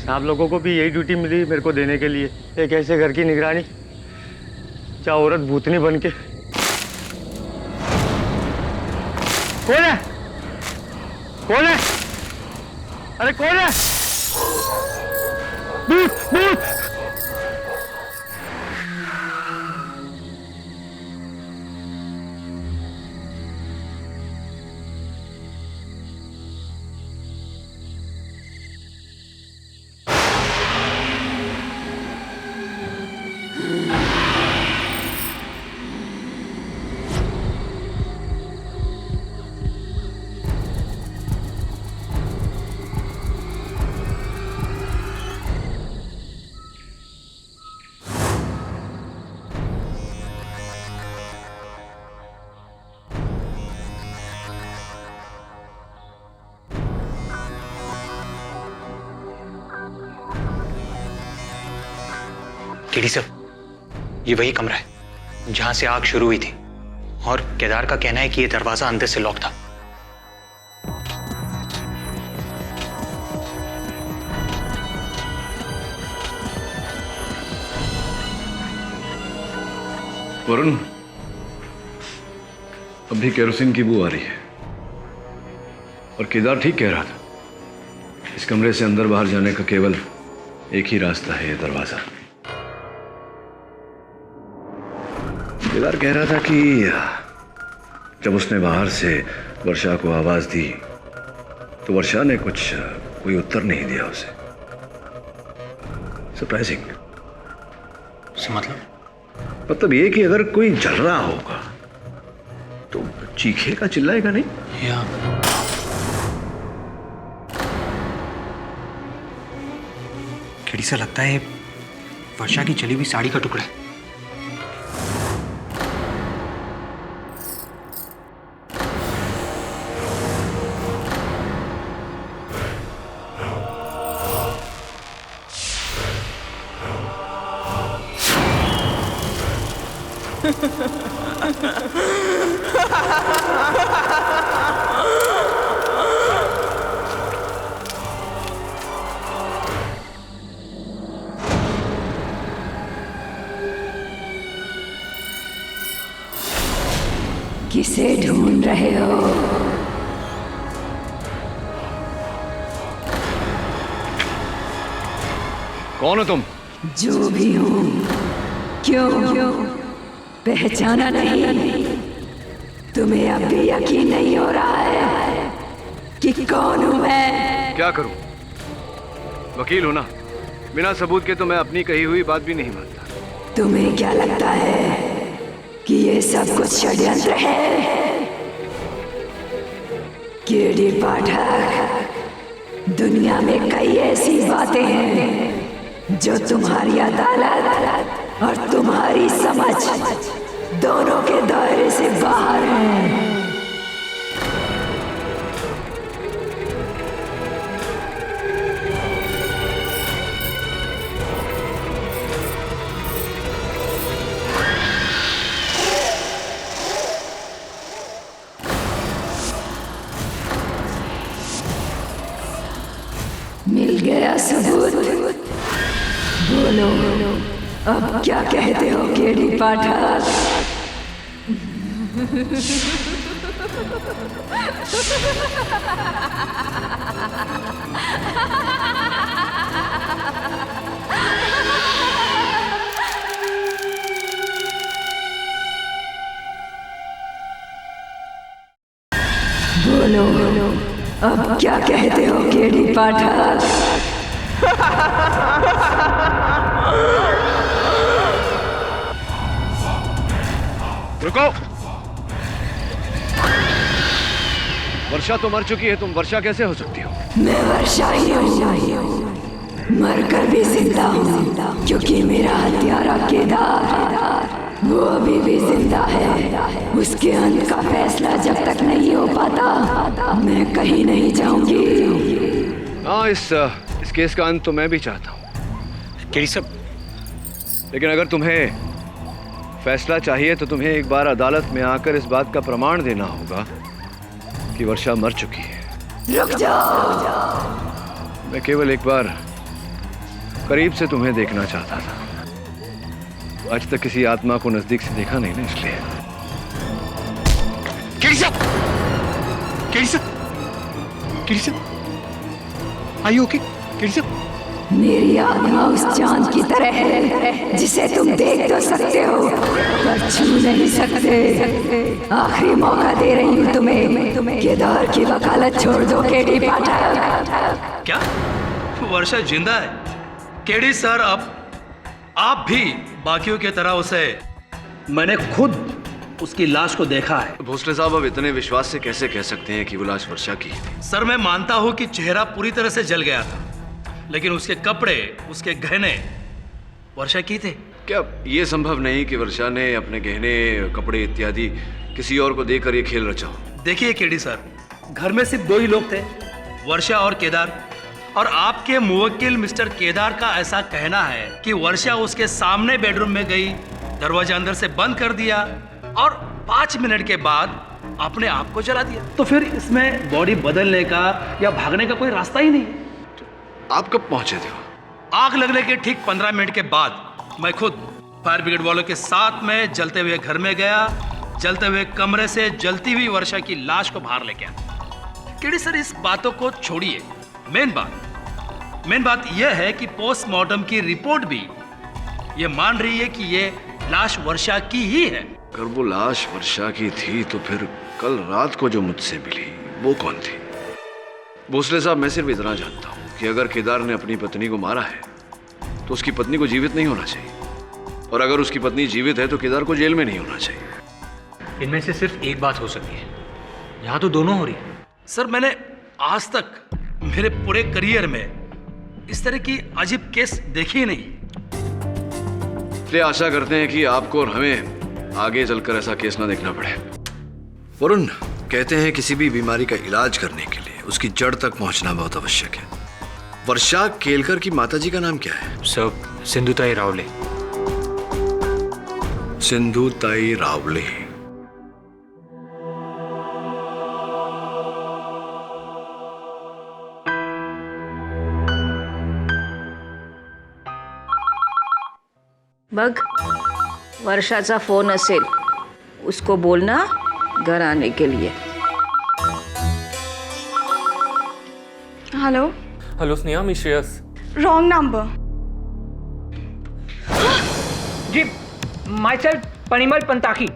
Speaker 6: आप लोगों को भी यही ड्यूटी मिली मेरे को देने के लिए, एक ऐसे घर की निगरानी, चाहे औरत भूतनी बन के। कौन है? कौन है? अरे कौन है? भूत, भूत!
Speaker 8: केडी साहब, ये वही कमरा है जहां से आग शुरू हुई थी, और केदार का कहना है कि ये दरवाजा अंदर से लॉक था।
Speaker 3: वरुण, अभी केरोसिन की बू आ रही है, और केदार ठीक कह रहा था। इस कमरे से अंदर बाहर जाने का केवल एक ही रास्ता है, ये दरवाजा। केदार कह रहा था कि जब उसने बाहर से वर्षा को आवाज दी तो वर्षा ने कोई उत्तर नहीं दिया उसे। सरप्राइजिंग। मतलब ये कि अगर कोई जल रहा होगा तो चीखेगा, चिल्लाएगा नहीं?
Speaker 8: केडी सा लगता है वर्षा की चली हुई साड़ी का टुकड़ा है।
Speaker 16: किसे ढूंढ रहे हो?
Speaker 3: कौन हो तुम?
Speaker 16: जो भी हूँ। क्यों पहचाना नहीं? तुम्हें अब भी यकीन नहीं हो रहा है कि कौन हूँ मैं?
Speaker 3: क्या करूं? वकील हो ना, बिना सबूत के तो मैं अपनी कही हुई बात भी नहीं मानता।
Speaker 16: तुम्हें क्या लगता है कि ये सब कुछ षड्यंत्र है? केडी पाठक, दुनिया में कई ऐसी बातें हैं जो तुम्हारी अदालत और तुम्हारी समझ दोनों के दायरे से बाहर हैं। मिल गया सबूत? बोलो अब क्या कहते हो केडी पाठक? बोलो अब क्या कहते हो केडी पाठक?
Speaker 3: रुको। वर्षा तो मर चुकी है, तुम वर्षा कैसे हो सकती हो?
Speaker 16: मैं वर्षा ही हूँ, मरकर भी जिंदा हूँ, क्योंकि मेरा हत्यारा केदार वो अभी भी जिंदा है। उसके अंत का फैसला जब तक नहीं हो पाता मैं कहीं नहीं जाऊंगी।
Speaker 3: हाँ, इस केस का अंत तो मैं भी चाहता हूँ
Speaker 8: केडी साहब,
Speaker 3: लेकिन अगर तुम्हें फैसला चाहिए तो तुम्हें एक बार अदालत में आकर इस बात का प्रमाण देना होगा कि वर्षा मर चुकी है।
Speaker 16: रुक जाओ।
Speaker 3: मैं केवल एक बार करीब से तुम्हें देखना चाहता था। आज तक किसी आत्मा को नजदीक से देखा नहीं ना, इसलिए।
Speaker 7: केडी साहब, केडी साहब, केडी साहब, आर यू ओके? केडी साहब,
Speaker 16: मेरी आत्मा उस चांद की तरह है जिसे तुम देख तो सकते हो पर छू नहीं सकते। आखिरी मौका दे रही हूँ तुम्हें। केदार की वकालत छोड़ दो केडी पाठक।
Speaker 6: क्या वर्षा जिंदा है? केडी सर, आप भी बाकियों की तरह उसे, मैंने खुद उसकी लाश को देखा है।
Speaker 3: भोसले साहब, अब इतने विश्वास से कैसे कह सकते हैं कि वो लाश वर्षा की थी?
Speaker 6: सर, मैं मानता हूं कि चेहरा पूरी तरह से जल गया था, लेकिन उसके कपड़े, उसके गहने वर्षा की थे।
Speaker 3: क्या ये संभव नहीं कि वर्षा ने अपने गहने, कपड़े इत्यादि किसी और को देकर ये खेल रचा हो?
Speaker 6: देखिए केडी सर, घर में सिर्फ दो ही लोग थे, वर्षा और केदार। और आपके मुवक्किल मिस्टर केदार का ऐसा कहना है कि वर्षा उसके सामने बेडरूम में गई, दरवाजा अंदर से बंद कर दिया और 5 मिनट के बाद अपने आप को जला दिया। तो फिर इसमें बॉडी बदलने का या भागने का कोई रास्ता ही नहीं।
Speaker 3: आप कब पहुंचे थे?
Speaker 6: आग लगने के ठीक 15 मिनट के बाद मैं खुद फायर ब्रिगेड वालों के साथ में जलते हुए घर में गया, जलते हुए कमरे से जलती हुई वर्षा की लाश को बाहर लेके आया। केडी सर, इस बातों को छोड़िए, मेन बात यह है कि पोस्टमार्टम की रिपोर्ट भी ये मान रही है कि ये लाश वर्षा की ही है।
Speaker 3: अगर वो लाश वर्षा की थी तो फिर कल रात को जो मुझसे मिली वो कौन थी? भोसले साहब, मैं सिर्फ इतना जानता हूँ कि अगर केदार ने अपनी पत्नी को मारा है तो उसकी पत्नी को जीवित नहीं होना चाहिए, और अगर उसकी पत्नी जीवित है तो केदार को जेल में नहीं होना चाहिए।
Speaker 8: इनमें से सिर्फ एक बात हो सकती है, यहाँ तो दोनों हो रही है।
Speaker 6: सर, मैंने आज तक मेरे पूरे करियर में इस तरह की अजीब केस देखी ही नहीं।
Speaker 3: इसलिए आशा करते हैं कि आपको और हमें आगे चलकर ऐसा केस ना देखना पड़े। वरुण, कहते हैं किसी भी बीमारी का इलाज करने के लिए उसकी जड़ तक पहुंचना बहुत आवश्यक है। वर्षा केलकर की माताजी का नाम क्या है?
Speaker 8: सर, सिंधुताई रावले।
Speaker 3: सिंधुताई रावले।
Speaker 4: बघ, वर्षाचा फोन असेल, उसको बोलना घर आने के लिए।
Speaker 2: Hello.
Speaker 14: Hello Sneha, me Shreyas.
Speaker 2: Wrong number.
Speaker 17: जी, माई सेल्फ परिमल पंताकी।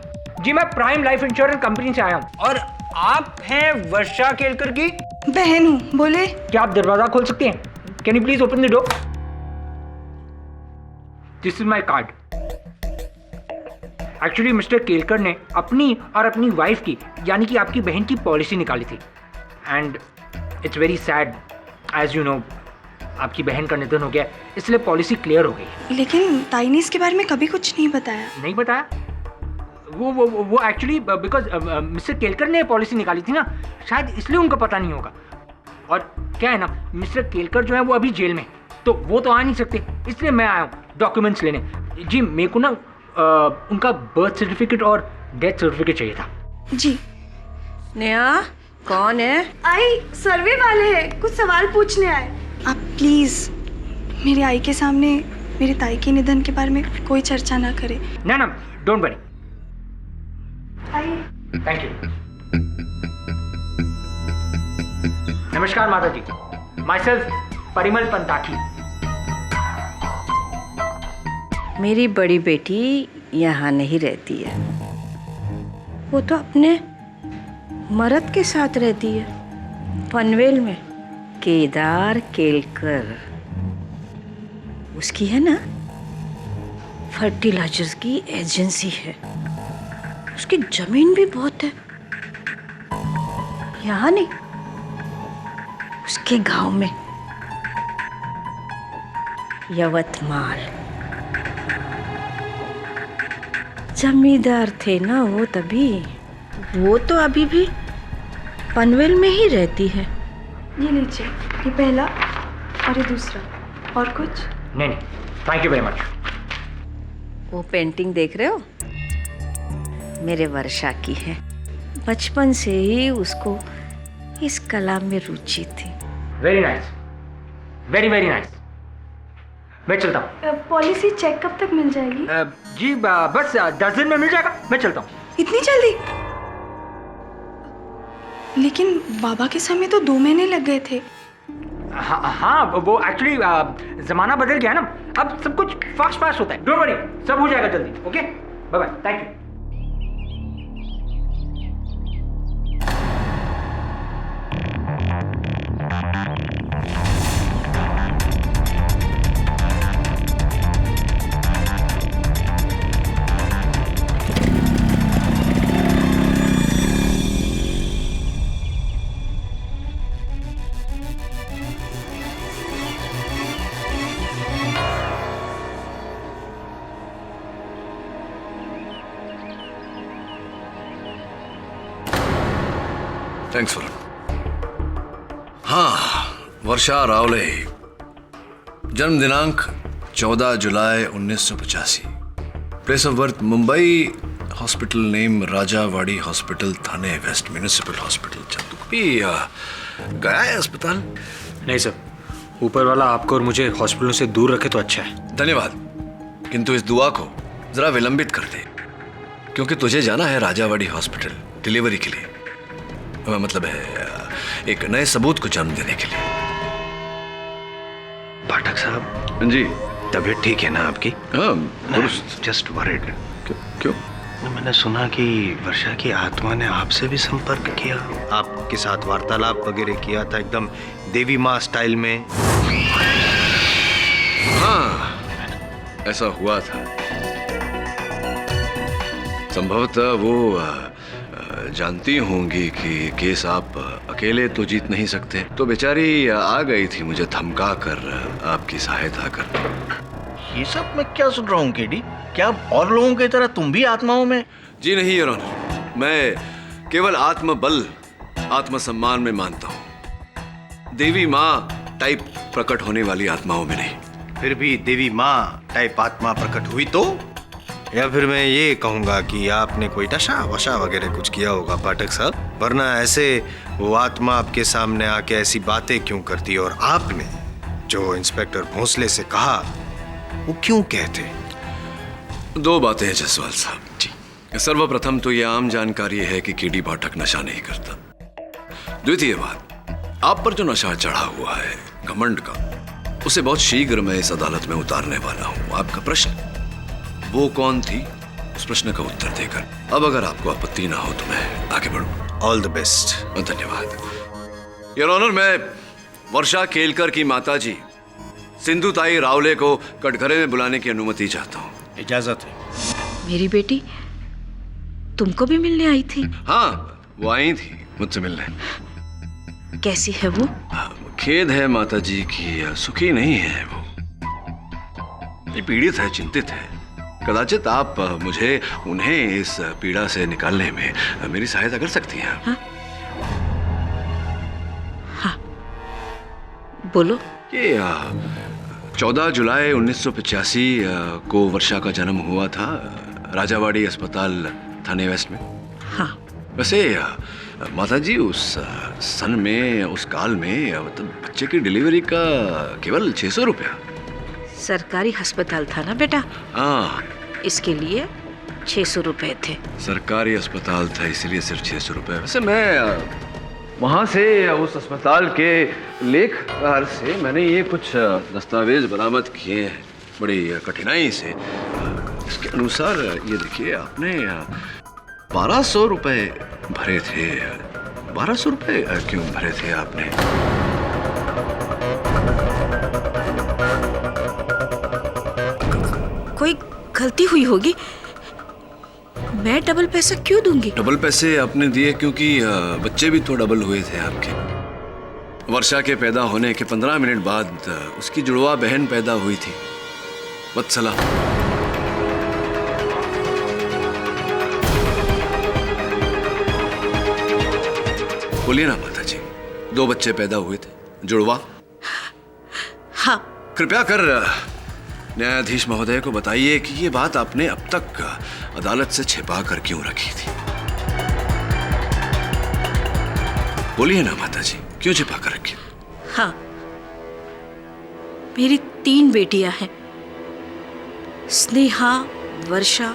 Speaker 17: जी, मैं प्राइम लाइफ इंश्योरेंस कंपनी से आया हूँ। और आप हैं वर्षा केलकर की
Speaker 2: बहन हूँ। बोले।
Speaker 17: क्या आप दरवाजा खोल सकते हैं? Can you please open the door? This is my card. Actually mister Kelkar ने अपनी और अपनी वाइफ की, यानी कि आपकी बहन की पॉलिसी निकाली थी। And it's very sad, as you know, आपकी बहन का निधन हो गया, इसलिए पॉलिसी क्लियर हो गई।
Speaker 2: लेकिन ताई ने इसके बारे में कभी कुछ नहीं बताया।
Speaker 17: नहीं बताया? वो एक्चुअली बिकॉज मिस्टर केलकर ने पॉलिसी निकाली थी ना, शायद इसलिए उनको पता नहीं होगा। और क्या है ना, मिस्टर केलकर जो है वो अभी जेल में, तो वो तो आ नहीं सकते, इसलिए मैं आया हूँ डॉक्यूमेंट्स लेने। जी, मेरे को ना उनका बर्थ सर्टिफिकेट और डेथ सर्टिफिकेट चाहिए था।
Speaker 2: जी।
Speaker 4: नेहा, कौन है?
Speaker 2: आई सर्वे वाले हैं, कुछ सवाल पूछने आए। आप प्लीज मेरी आई के सामने मेरी ताई के निधन के बारे में कोई चर्चा ना करें।
Speaker 17: ना ना, don't worry.
Speaker 2: I.
Speaker 17: Thank you. नमस्कार माता जी, माई सेल्फ परिमल पंताकी।
Speaker 4: मेरी बड़ी बेटी यहाँ नहीं रहती है, वो तो अपने मर्द के साथ रहती है पनवेल में, केदार केलकर। उसकी है ना फर्टिलाइजर्स की एजेंसी है, उसकी जमीन भी बहुत है। यहाँ नहीं, उसके गांव में, यवतमाल। जमींदार थे ना वो तभी, वो तो अभी भी पनवेल में ही रहती है।
Speaker 2: ये लीजिए, ये पहला और ये दूसरा। और कुछ?
Speaker 17: नहीं, थैंक यू वेरी मच।
Speaker 4: वो पेंटिंग देख रहे हो, मेरे वर्षा की है। बचपन से ही उसको इस कला में रुचि थी।
Speaker 17: Very nice, very very nice. मैं चलता हूँ।
Speaker 2: पॉलिसी चेक कब तक मिल जाएगी?
Speaker 17: जी बस 10 दिन में मिल जाएगा। मैं चलता हूँ।
Speaker 2: इतनी जल्दी? लेकिन बाबा के समय तो 2 महीने लग गए थे।
Speaker 17: हाँ, वो एक्चुअली जमाना बदल गया ना, अब सब कुछ फास्ट होता है। डोंट वरी, सब हो जाएगा जल्दी। Okay, bye bye, thank you.
Speaker 3: Thanks for. हाँ, वर्षा रावले, जन्म दिनांक 14 जुलाई 1985, place of birth Mumbai, hospital name Rajawadi hospital, Thane west municipal hospital, Chandu. गया है अस्पताल?
Speaker 8: नहीं सर, ऊपर वाला आपको और मुझे हॉस्पिटलों से दूर रखे तो अच्छा है।
Speaker 3: धन्यवाद, किंतु इस दुआ को जरा विलंबित कर दे, क्योंकि तुझे जाना है राजावाड़ी हॉस्पिटल डिलीवरी के लिए, मतलब है एक नए सबूत को जन्म देने के लिए।
Speaker 10: पाठक साहब
Speaker 3: जी,
Speaker 10: तबीयत ठीक है ना आपकी?
Speaker 3: हाँ,
Speaker 10: जस्ट वरीड।
Speaker 3: क्यों?
Speaker 10: मैंने सुना कि वर्षा की आत्मा ने आपसे भी संपर्क किया, आपके साथ वार्तालाप वगैरह किया था, एकदम देवी माँ स्टाइल में।
Speaker 3: हाँ, ऐसा हुआ था। संभवतः वो जानती होंगी कि केस आप अकेले तो जीत नहीं सकते, तो बेचारी आ गई थी मुझे धमका कर आपकी सहायता कर।
Speaker 15: ये सब मैं क्या सुन रहा हूँ केडी? क्या और लोगों की तरह तुम भी आत्माओं में?
Speaker 3: जी नहीं योर ऑनर, मैं केवल आत्मबल, आत्मसम्मान में मानता हूँ, देवी माँ टाइप प्रकट होने वाली आत्माओं में नहीं।
Speaker 10: फिर भी देवी माँ टाइप आत्मा प्रकट हुई तो? या फिर मैं ये कहूँगा कि आपने कोई नशा वशा वगैरह कुछ किया होगा पाठक साहब, वरना ऐसे वो आत्मा आपके सामने आके ऐसी बातें क्यों करती? और आपने जो इंस्पेक्टर भोंसले से कहा वो क्यों कहते?
Speaker 3: दो बातें हैं जसवाल साहब जी। सर्वप्रथम तो ये आम जानकारी है कि केडी पाठक नशा नहीं करता। द्वितीय बात, आप पर जो नशा चढ़ा हुआ है घमंड का, उसे बहुत शीघ्र मैं इस अदालत में उतारने वाला हूँ। आपका प्रश्न, वो कौन थी, उस प्रश्न का उत्तर देकर अब अगर आपको आपत्ति ना हो तो मैं आगे बढ़ूं।
Speaker 10: All the best.
Speaker 3: धन्यवाद योर ऑनर। मैं वर्षा केलकर की माताजी सिंधुताई रावले को कटघरे में बुलाने की अनुमति चाहता हूँ।
Speaker 15: इजाजत है।
Speaker 4: मेरी बेटी तुमको भी मिलने आई थी?
Speaker 3: हाँ, वो आई थी मुझसे मिलने।
Speaker 4: कैसी है वो?
Speaker 3: खेद है माताजी की सुखी नहीं है वो, ये पीड़ित है, चिंतित है। कदाचित आप मुझे उन्हें इस पीड़ा से निकालने में मेरी सहायता कर सकती हैं।
Speaker 4: हाँ? हाँ, बोलो।
Speaker 3: ये 14 जुलाई 1985 को वर्षा का जन्म हुआ था राजावाड़ी अस्पताल थाने वेस्ट में।
Speaker 4: हाँ।
Speaker 3: वैसे माताजी उस सन में, उस काल में मतलब बच्चे की डिलीवरी का केवल 600 रुपया।
Speaker 4: सरकारी अस्पताल था ना बेटा?
Speaker 3: हाँ,
Speaker 4: इसके लिए 600 रुपए थे।
Speaker 3: सरकारी अस्पताल था इसलिए सिर्फ 600 रुपए। वैसे मैं वहाँ से, उस अस्पताल के लेखपाल से मैंने ये कुछ दस्तावेज बरामद किए हैं बड़ी कठिनाई से। इसके अनुसार ये देखिए, आपने 1200 रुपए भरे थे। 1200 रुपए क्यों भरे थे आपने?
Speaker 4: कोई गलती हुई होगी, मैं डबल पैसा क्यों दूंगी?
Speaker 3: डबल पैसे आपने दिए क्योंकि बच्चे भी तो डबल हुए थे आपके। वर्षा के पैदा होने के 15 मिनट बाद उसकी जुड़वा बहन पैदा हुई थी, वत्सला। बोलिए ना माता जी, 2 बच्चे पैदा हुए थे, जुड़वा।
Speaker 4: हाँ।
Speaker 3: कृपया कर न्यायाधीश महोदय को बताइए कि ये बात आपने अब तक अदालत से छिपा कर क्यों रखी थी? बोलिए ना माता जी, क्यों छिपा कर रखी?
Speaker 4: हाँ, मेरी 3 बेटियां हैं, स्नेहा, वर्षा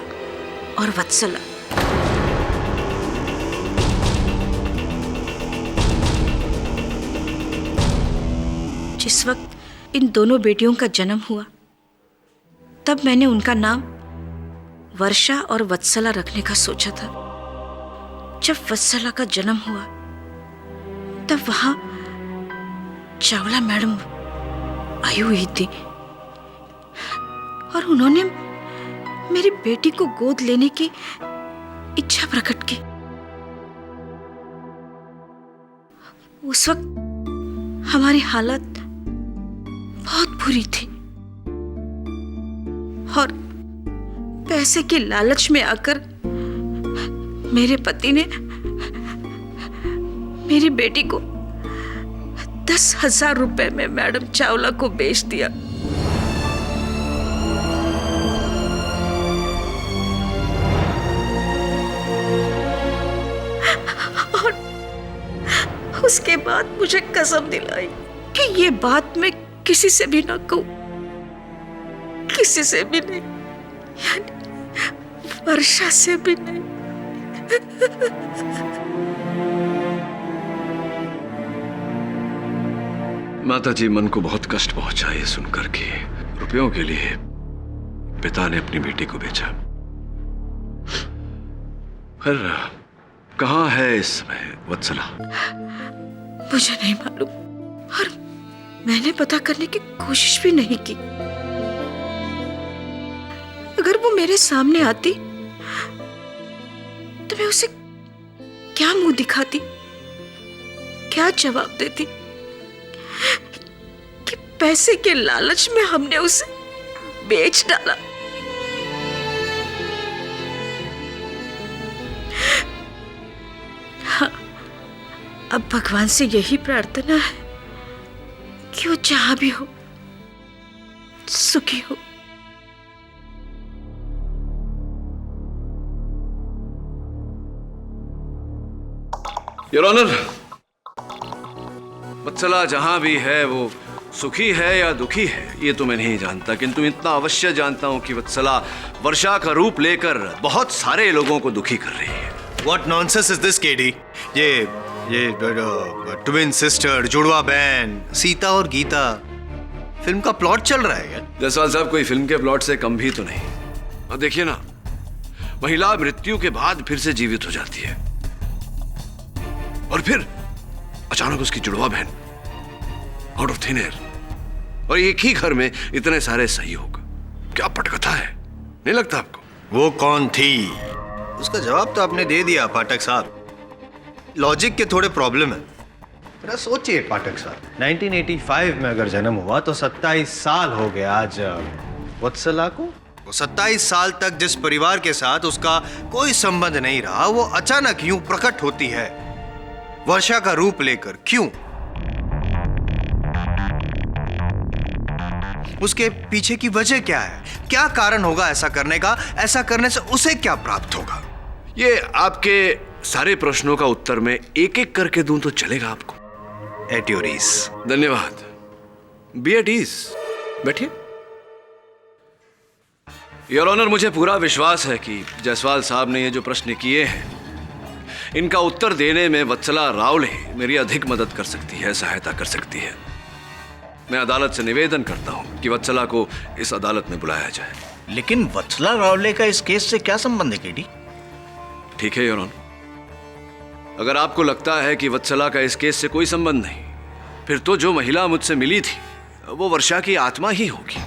Speaker 4: और वत्सला। जिस वक्त इन दोनों बेटियों का जन्म हुआ, तब मैंने उनका नाम वर्षा और वत्सला रखने का सोचा था। जब वत्सला का जन्म हुआ, तब वहां चावला मैडम आई हुई थी और उन्होंने मेरी बेटी को गोद लेने की इच्छा प्रकट की। उस वक्त हमारी हालत बहुत बुरी थी और पैसे की लालच में आकर मेरे पति ने मेरी बेटी को 10,000 रुपए में मैडम चावला को बेच दिया। और उसके बाद मुझे कसम दिलाई कि ये बात मैं किसी से भी ना कहूं, किसी से भी नहीं, यानी वर्षा से भी नहीं।
Speaker 3: माता जी, मन को बहुत कष्ट पहुंचा ये सुनकर कि रुपयों के लिए पिता ने अपनी बेटी को बेचा। फिर कहाँ है इस समय वत्सला?
Speaker 4: मुझे नहीं मालूम और मैंने पता करने की कोशिश भी नहीं की। अगर वो मेरे सामने आती तो मैं उसे क्या मुंह दिखाती,
Speaker 1: क्या जवाब देती कि पैसे के लालच में हमने उसे बेच डाला। हाँ, अब भगवान से यही प्रार्थना है कि वो जहां भी हो सुखी हो।
Speaker 3: योर ऑनर, वत्सला जहां भी है वो सुखी है या दुखी है ये तो मैं नहीं जानता, किंतु इतना अवश्य जानता हूं कि वत्सला वर्षा का रूप लेकर बहुत सारे लोगों को दुखी कर रही है।
Speaker 10: What nonsense is this, KD? ये ट्विन सिस्टर, जुड़वा बहन, सीता और गीता, फिल्म का प्लॉट चल रहा है क्या?
Speaker 3: जायसवाल साहब, कोई फिल्म के प्लॉट से कम भी तो नहीं। और देखिए ना, महिला मृत्यु के बाद फिर से जीवित हो जाती है और फिर अचानक उसकी जुड़वा बहन आउट ऑफ थिन एयर, और एक ही घर में इतने सारे सहयोग। क्या पटकथा है, नहीं लगता आपको?
Speaker 10: वो कौन थी? उसका जवाब तो आपने दे दिया पाठक साहब। लॉजिक के थोड़े प्रॉब्लम है। जरा सोचिए पाठक साहब, 1985 में अगर जन्म हुआ तो 27 साल हो गए आज वत्सला को। वो 27 साल तक जिस परिवार के साथ उसका कोई संबंध नहीं रहा, वो अचानक यूं प्रकट होती है वर्षा का रूप लेकर। क्यों? उसके पीछे की वजह क्या है? क्या कारण होगा ऐसा करने का? ऐसा करने से उसे क्या प्राप्त होगा?
Speaker 3: ये आपके सारे प्रश्नों का उत्तर मैं एक एक करके दूं तो चलेगा आपको?
Speaker 10: At your ease.
Speaker 3: धन्यवाद। बी एट ईज, बैठिए। योर ऑनर, मुझे पूरा विश्वास है कि जायसवाल साहब ने ये जो प्रश्न किए हैं इनका उत्तर देने में वत्सला रावले मेरी अधिक मदद कर सकती है, सहायता कर सकती है। मैं अदालत से निवेदन करता हूं कि वत्सला को इस अदालत में बुलाया जाए।
Speaker 15: लेकिन वत्सला रावले का इस केस से क्या संबंध है केडी?
Speaker 3: ठीक है योर ऑनर, अगर आपको लगता है कि वत्सला का इस केस से कोई संबंध नहीं, फिर तो जो महिला मुझसे मिली थी वो वर्षा की आत्मा ही होगी।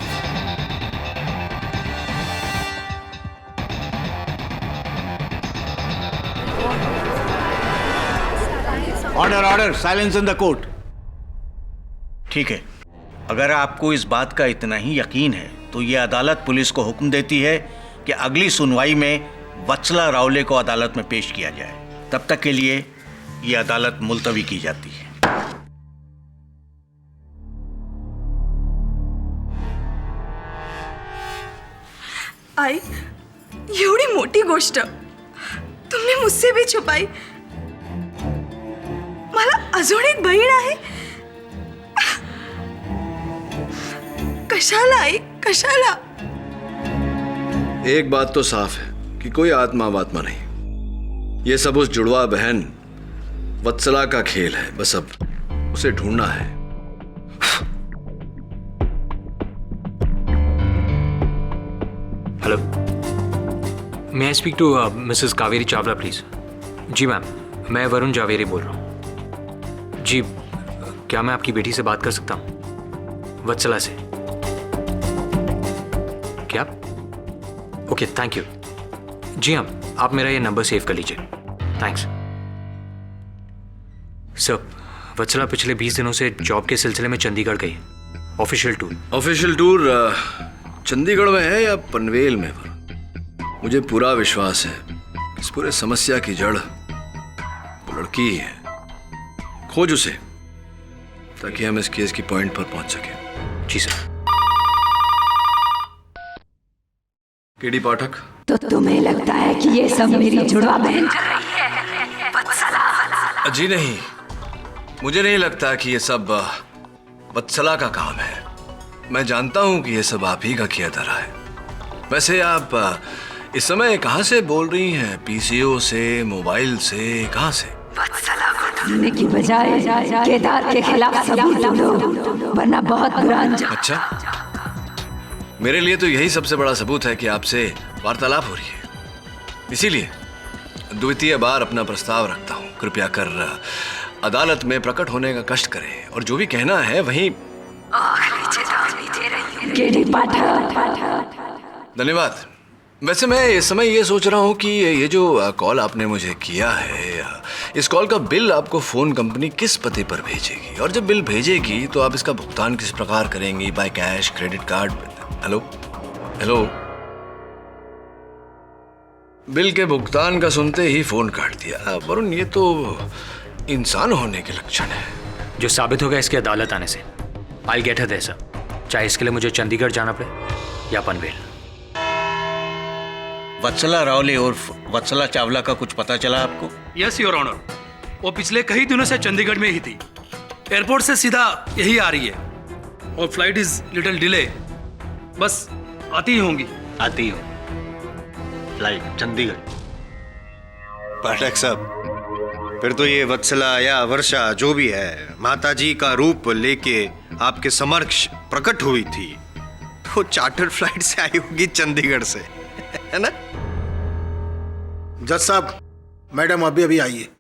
Speaker 15: Order order, silence in the court. ठीक है, अगर आपको इस बात का इतना ही यकीन है तो ये अदालत पुलिस को हुक्म देती है कि अगली सुनवाई में वत्सला रावले को अदालत में पेश किया जाए। तब तक के लिए ये अदालत मुलतवी की जाती है।
Speaker 2: आई, एवढी मोठी गोष्ट तुमने मुझसे भी छुपाई। मला अजून एक बहीण आहे। कशाला आई, कशाला?
Speaker 3: एक बात तो साफ है कि कोई आत्मा वात्मा नहीं, ये सब उस जुड़वा बहन वत्सला का खेल है। बस अब उसे ढूंढना है।
Speaker 8: Hello, may I speak to Mrs Kaveri Chawla please? जी मैम, मैं वरुण जावेरी बोल रहा हूँ। जी, क्या मैं आपकी बेटी से बात कर सकता हूँ? वत्सला से। क्या? Okay, thank you. जी हाँ, आप मेरा ये नंबर सेव कर लीजिए। Thanks sir. वत्सला पिछले 20 दिनों से जॉब के सिलसिले में चंडीगढ़ गई। Official tour.
Speaker 3: Official tour Chandigarh में है या पनवेल में? मुझे पूरा विश्वास है इस पूरे समस्या की जड़ वो लड़की ही है। खोज उसे ताकि हम इस केस की पॉइंट पर पहुंच सके।
Speaker 8: जी सर।
Speaker 3: केडी पाठक,
Speaker 16: तो तुम्हें लगता है कि ये सब मेरी जुड़वा बहन कर रही है वत्सला?
Speaker 3: जी नहीं, मुझे नहीं लगता कि ये सब वत्सला का काम है। मैं जानता हूं कि ये सब आप ही का किया धरा है। वैसे आप इस समय कहां से बोल रही हैं? पीसीओ से, मोबाइल से, कहां से?
Speaker 16: वत्सला को ढूंढने की बजाय केदार के खिलाफ सबूत ढूंढो, वरना बहुत बुरा अंजाम।
Speaker 3: अच्छा, मेरे लिए तो यही सबसे बड़ा सबूत है कि आपसे वार्तालाप हो रही है। इसीलिए द्वितीय बार अपना प्रस्ताव रखता हूं। कृपया कर अदालत में प्रकट होने का कष्ट करें और जो भी कहना है वहीं
Speaker 16: आखिरी चेतावनी दे रही हूं। केडी पाठक।
Speaker 3: धन्यवाद। वैसे मैं इस समय ये सोच रहा हूँ कि ये जो कॉल आपने मुझे किया है, इस कॉल का बिल आपको फ़ोन कंपनी किस पते पर भेजेगी, और जब बिल भेजेगी तो आप इसका भुगतान किस प्रकार करेंगी, by cash, credit card? Hello hello, bill के भुगतान का सुनते ही फ़ोन काट दिया। वरुण, ये तो इंसान होने के लक्षण है।
Speaker 8: जो साबित होगा इसकी अदालत आने से। I get her there sir, चाहे इसके लिए मुझे चंडीगढ़ जाना पड़े या पनवेल।
Speaker 15: वत्सला रावले उर्फ वत्सला चावला का कुछ पता चला आपको?
Speaker 6: यस योर ऑनर, वो पिछले कई दिनों से चंडीगढ़ में ही थी। एयरपोर्ट से सीधा यही आ रही है और फ्लाइट इज लिटिल डिले, बस आती ही होंगी।
Speaker 15: आती हो फ्लाइट चंडीगढ़।
Speaker 10: पाठक साहब, फिर तो ये वत्सला या वर्षा जो भी है, माताजी का रूप लेके आपके समक्ष प्रकट हुई थी, तो चार्टर फ्लाइट से आई होगी चंडीगढ़ से, है ना?
Speaker 7: जज साहब, मैडम अभी अभी आई है।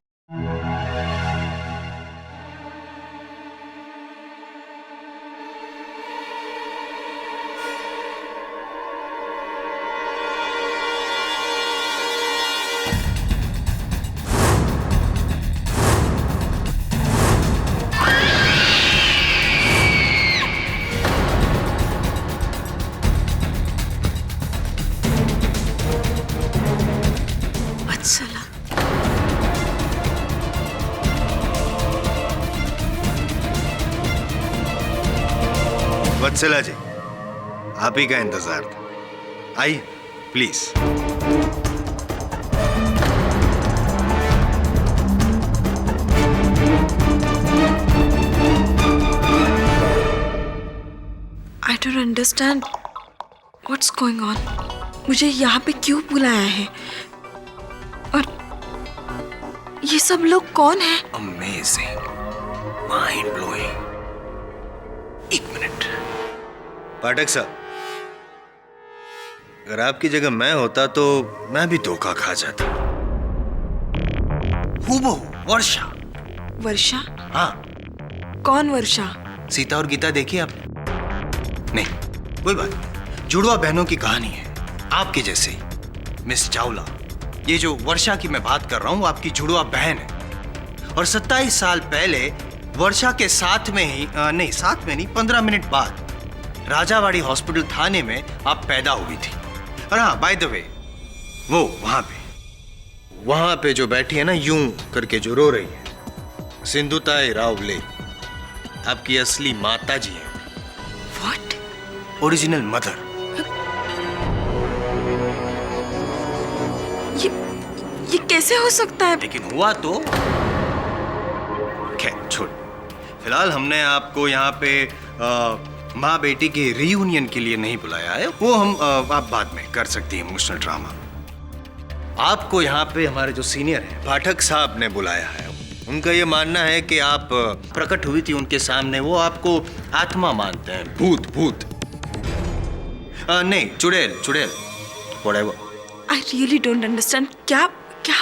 Speaker 1: वत्सला,
Speaker 10: वत्सला जी, आप ही का इंतजार था। आइए please.
Speaker 2: I don't understand what's going on. मुझे यहाँ पे क्यों बुलाया है और ये सब लोग कौन हैं?
Speaker 3: Amazing, mind blowing. एक मिनट।
Speaker 10: पाठक साहब, अगर आपकी जगह मैं होता तो मैं भी धोखा खा जाता। हूबहू वर्षा।
Speaker 2: वर्षा?
Speaker 10: हाँ।
Speaker 2: कौन वर्षा?
Speaker 10: सीता और गीता देखी आपने? नहीं, कोई बात नहीं। जुड़वा बहनों की कहानी है, आपकी जैसे ही। मिस चावला, ये जो वर्षा की मैं बात कर रहा हूँ, आपकी जुड़वा बहन है। और 27 साल पहले वर्षा के साथ में ही साथ में नहीं 15 मिनट बाद राजावाड़ी हॉस्पिटल थाने में आप पैदा हुई थी। और हाँ, बाय द वे, वो वहां पे जो बैठी है ना, यूं करके जो रो रही है, सिंधुताई रावले आपकी असली माता जी है।
Speaker 2: What?
Speaker 10: Original mother.
Speaker 2: ये कैसे हो सकता है?
Speaker 10: लेकिन हुआ तो खैर छोड़। फिलहाल हमने आपको यहाँ पे माँ बेटी के रीयूनियन के लिए नहीं बुलाया है, वो हम आप बाद में कर सकती हैं, इमोशनल ड्रामा। आपको यहाँ पे हमारे जो सीनियर हैं पाठक साहब ने बुलाया है। उनका ये मानना है कि आप प्रकट हुई थी उनके सामने, वो आपको आत्मा मानते हैं, भूत। नहीं, चुड़ैल, whatever।
Speaker 2: I really don't understand. क्या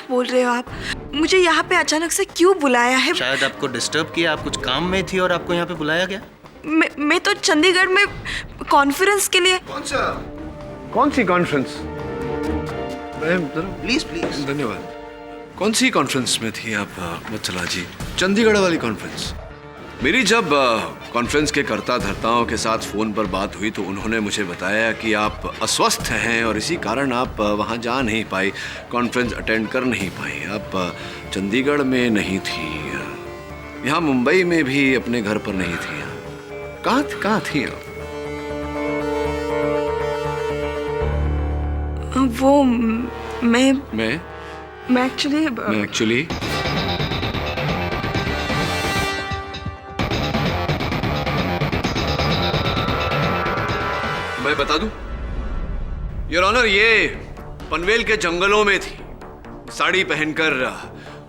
Speaker 2: बोल रहे हो आप? मुझे यहाँ पे अचानक से क्यों बुलाया है?
Speaker 10: शायद आपको डिस्टर्ब किया, आप कुछ काम में थी और आपको यहाँ पे बुलाया गया।
Speaker 2: मैं तो चंडीगढ़ में कॉन्फ्रेंस के लिए।
Speaker 3: कौन सी कॉन्फ्रेंस?
Speaker 10: प्लीज।
Speaker 3: धन्यवाद। कौन सी कॉन्फ्रेंस में थी आप वत्सला जी? चंडीगढ़ वाली कॉन्फ्रेंस? मेरी जब कॉन्फ्रेंस के कर्ता धर्ताओं के साथ फ़ोन पर बात हुई तो उन्होंने मुझे बताया कि आप अस्वस्थ हैं और इसी कारण आप वहाँ जा नहीं पाई, कॉन्फ्रेंस अटेंड कर नहीं पाई। आप चंडीगढ़ में नहीं थी, यहाँ मुंबई में भी अपने घर पर नहीं थी। कहाँ थी आप?
Speaker 2: वो मैं एक्चुअली
Speaker 3: मैं बता दूं योर ऑनर, ये पनवेल के जंगलों में थी। साड़ी पहनकर,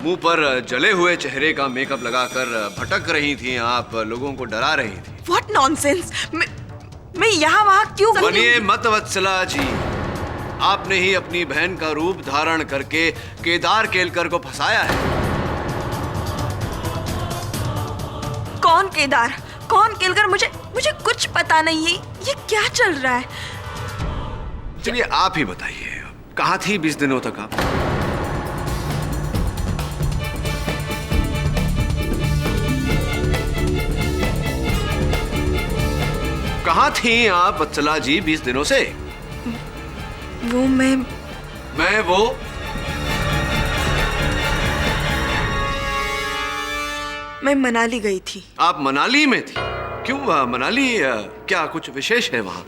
Speaker 3: मुंह पर जले हुए चेहरे का मेकअप लगाकर भटक रही थी आप, लोगों को डरा रही थी।
Speaker 2: What nonsense! मैं यहाँ वहाँ क्यों?
Speaker 3: बनिए मत वत्सला जी, आपने ही अपनी बहन का रूप धारण करके केदार केलकर को फंसाया है।
Speaker 2: कौन केदार, कौन केलकर? मुझे कुछ पता नहीं है। ये क्या चल रहा है?
Speaker 3: चलिए आप ही बताइए, कहाँ थी 20 दिनों तक आप? कहाँ थी आप वत्सला जी 20 दिनों से?
Speaker 2: वो मैं
Speaker 3: वो
Speaker 2: मैं मनाली गई थी।
Speaker 3: आप मनाली में थी? क्यों मनाली, क्या कुछ विशेष है वहां?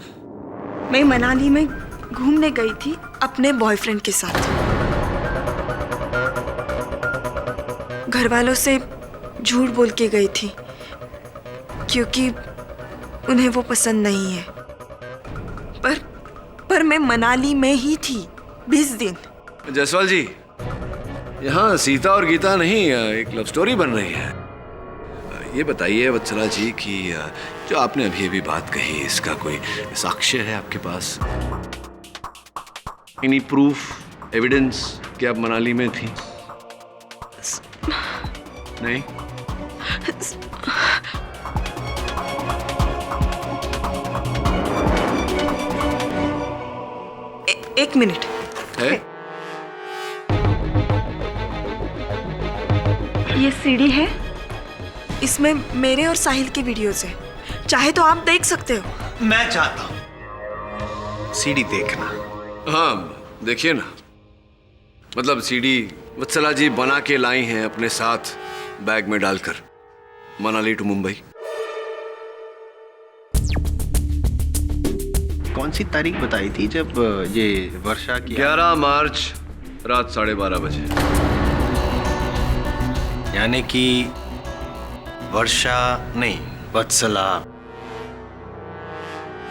Speaker 2: मैं मनाली में घूमने गई थी अपने बॉयफ्रेंड के साथ। घर वालों से झूठ बोल के गई थी क्योंकि उन्हें वो पसंद नहीं है। पर मैं मनाली में ही थी 20 दिन।
Speaker 3: जायसवाल जी, यहाँ सीता और गीता नहीं, एक लव स्टोरी बन रही है। ये बताइए वत्सला जी कि जो आपने अभी बात कही, इसका कोई साक्ष्य है आपके पास? एनी प्रूफ, एविडेंस कि आप मनाली में थी? नहीं?
Speaker 2: एक मिनट
Speaker 3: है?
Speaker 2: ये सीडी है, इसमें मेरे और साहिल के वीडियोस हैं। चाहे तो आप देख सकते हो।
Speaker 10: मैं चाहता हूं सीडी देखना।
Speaker 3: हाँ देखिए ना, मतलब सीडी वत्सला जी बना के लाई हैं अपने साथ बैग में डालकर, मनाली टू मुंबई।
Speaker 10: कौन सी तारीख बताई थी जब ये वर्षा की?
Speaker 3: 11 मार्च रात 12:30 बजे।
Speaker 10: यानी कि वर्षा नहीं, वत्सला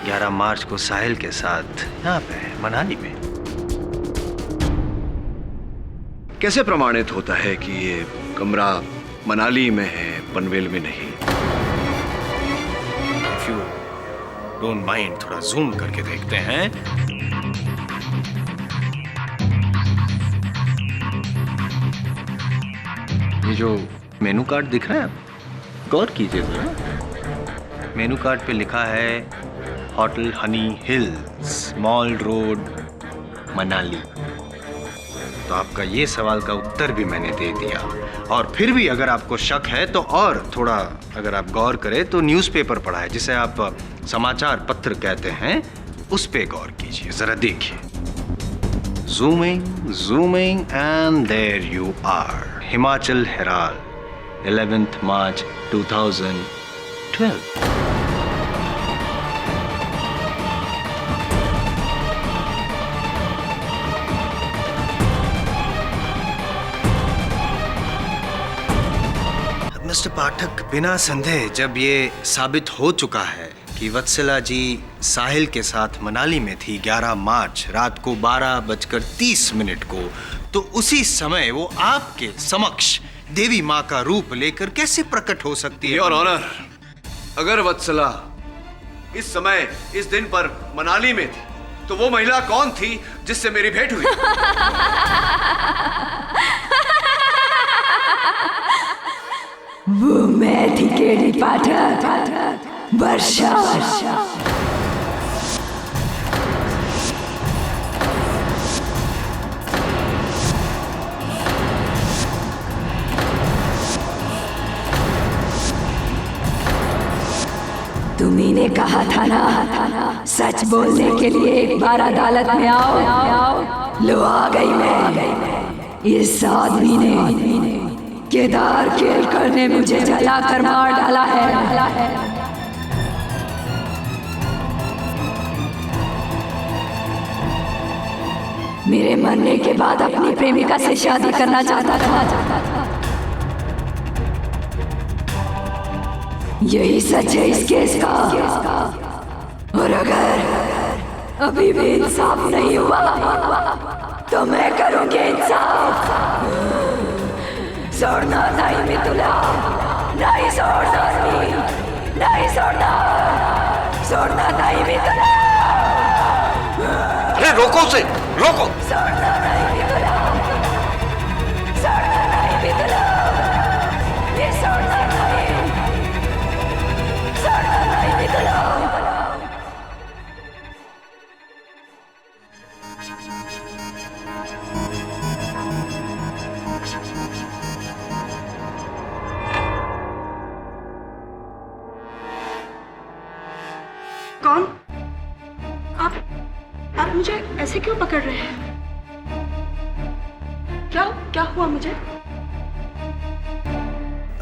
Speaker 10: 11 मार्च को साहिल के साथ यहाँ पे मनाली में।
Speaker 3: कैसे प्रमाणित होता है कि ये कमरा मनाली में है, पनवेल में नहीं?
Speaker 10: इफ यू डोंट माइंड, थोड़ा जूम करके देखते हैं। ये जो मेनू कार्ड दिख रहा है, गौर कीजिए जरा। मेनू कार्ड पे लिखा है hotel Honey hills, mall road, Manali. तो आपका ये सवाल का उत्तर भी मैंने दे दिया। और फिर भी अगर आपको शक है तो और थोड़ा अगर आप गौर करें तो न्यूज़पेपर पढ़ा है, जिसे आप समाचार पत्र कहते हैं, उस पे गौर कीजिए, जरा देखिए। Zooming zooming and there you are, Himachal Herald, 11th March 2012। Mister Pathak, बिना संदेह जब ये साबित हो चुका है कि वत्सला जी साहिल के साथ मनाली में थी 11 मार्च रात को 12:30 को, तो उसी समय वो आपके समक्ष देवी माँ का रूप लेकर कैसे प्रकट हो सकती है?
Speaker 3: योर ऑनर, अगर वत्सला इस समय इस दिन पर मनाली में थी, तो वो महिला कौन थी जिससे मेरी भेंट हुई?
Speaker 16: वो मैं थी केडी पाठक, वर्षा। तुम्ही ने कहा था ना, सच बोलने के लिए एक बार अदालत में आओ। लो आ गई मैं। इस आदमी ने, केदार केलकर ने मुझे जलाकर मार डाला है। मेरे मरने के बाद अपनी प्रेमिका से शादी करना चाहता था। यही सच है इस केस का। और अगर अभी भी इंसाफ नहीं हुआ तो मैं करूंगी इंसाफ। सोडना नहीं मितुला, नहीं सोडना, नहीं सोडना, सोडना नहीं मितुला।
Speaker 10: अरे रोको उसे, रोको।
Speaker 16: सोडना नहीं मितुला, सोडना नहीं मितुला, ये सोडना नहीं, सोडना नहीं मितुला।
Speaker 2: मुझे ऐसे क्यों पकड़ रहे हैं? क्या क्या हुआ मुझे?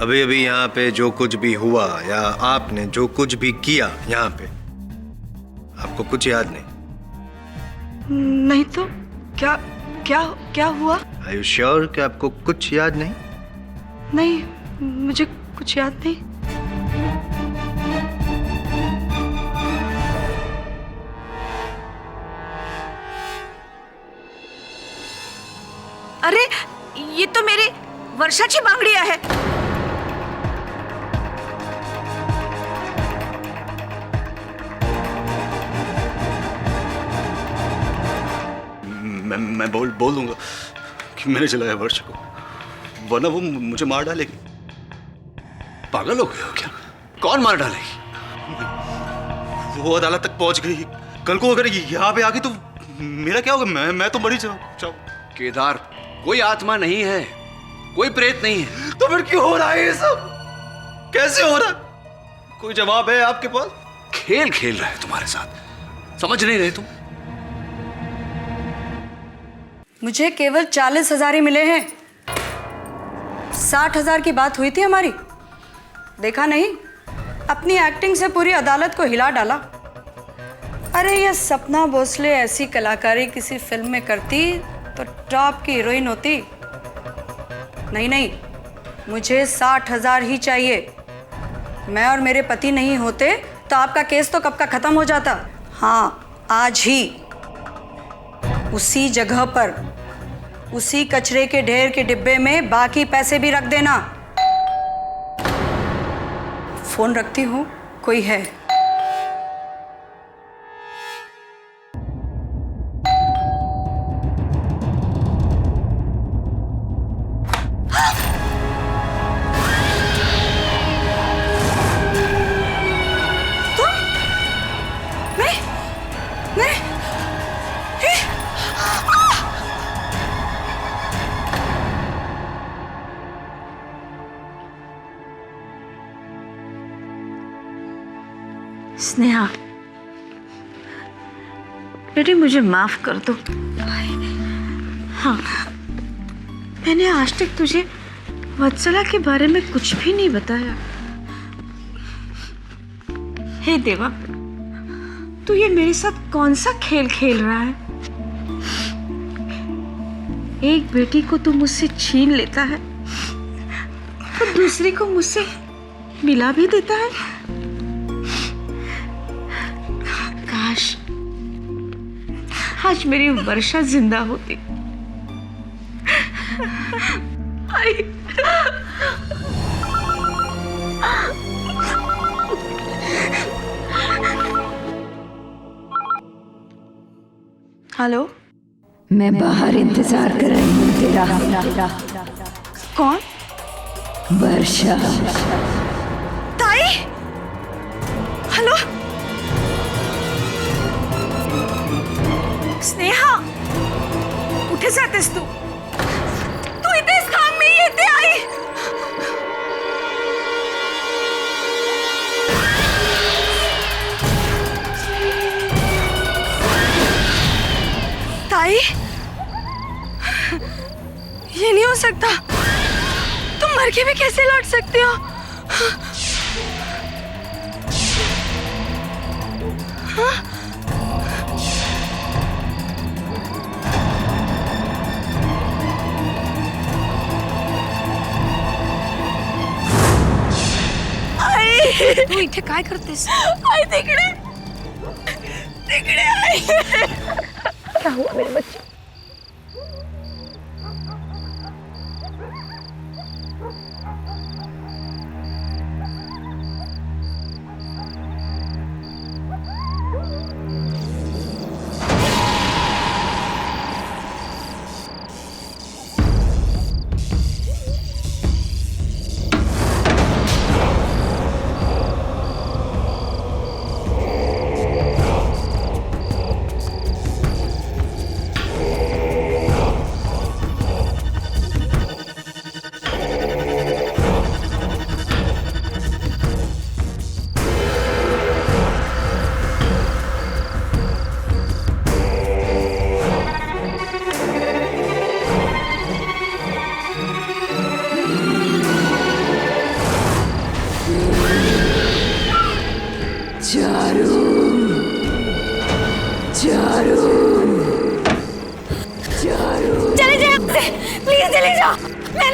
Speaker 10: अभी अभी यहाँ पे जो कुछ भी हुआ या आपने जो कुछ भी किया यहाँ पे, आपको कुछ याद नहीं?
Speaker 2: नहीं तो क्या क्या क्या हुआ?
Speaker 10: Are you sure कि आपको कुछ याद नहीं?
Speaker 2: नहीं, मुझे कुछ याद नहीं।
Speaker 1: अरे ये तो मेरी वर्षाची बांगडिया है।
Speaker 12: मैं बोल दूंगा कि मैंने जलाया वर्षा को, वरना वो मुझे मार डालेगी।
Speaker 3: पागल हो गए हो क्या? कौन मार डालेगी?
Speaker 12: वो अदालत तक पहुंच गई। कल को अगर यहाँ पे आ गई तो मेरा क्या होगा? मैं तो मरी जाऊँ।
Speaker 3: केदार, कोई आत्मा नहीं है, कोई प्रेत नहीं है।
Speaker 12: तो फिर क्यों हो रहा है ये सब? कैसे हो रहा? कोई जवाब है आपके पास?
Speaker 3: खेल खेल रहा है तुम्हारे साथ, समझ नहीं रहे तुम?
Speaker 2: मुझे केवल 40,000 ही मिले हैं। 60,000 की बात हुई थी हमारी, देखा नहीं? अपनी एक्टिंग से पूरी अदालत को हिला डाला। अरे ये सपना भोसले ऐसी कलाकारी किसी फिल्म में करती तो टॉप की हीरोइन होती। नहीं नहीं, मुझे 60,000 ही चाहिए। मैं और मेरे पति नहीं होते तो आपका केस तो कब का खत्म हो जाता। हाँ, आज ही उसी जगह पर, उसी कचरे के ढेर के डिब्बे में बाकी पैसे भी रख देना। फोन रखती हूँ, कोई है?
Speaker 1: स्नेहा, बेटी मुझे माफ कर दो। हाँ, मैंने आज तक तुझे वत्सला के बारे में कुछ भी नहीं बताया। हे देवा, तू ये मेरे साथ कौन सा खेल खेल रहा है? एक बेटी को तू मुझसे छीन लेता है और दूसरी को मुझसे मिला भी देता है। काश आज मेरी वर्षा जिंदा होती।
Speaker 2: हेलो,
Speaker 16: मैं बाहर इंतजार कर रही हूँ तेरा।
Speaker 2: कौन?
Speaker 16: वर्षा।
Speaker 2: ताई, हेलो। स्नेहा, कुठे जातेस तू? तू इथेच थांब, मी येते आई। ताई, ये नहीं हो सकता। तुम मर के भी कैसे लौट सकते हो? हाँ?
Speaker 13: तू इथे काय करतेस?
Speaker 2: आई तिकडे, तिकडे आई। क्या हुआ मेरे बच्चे?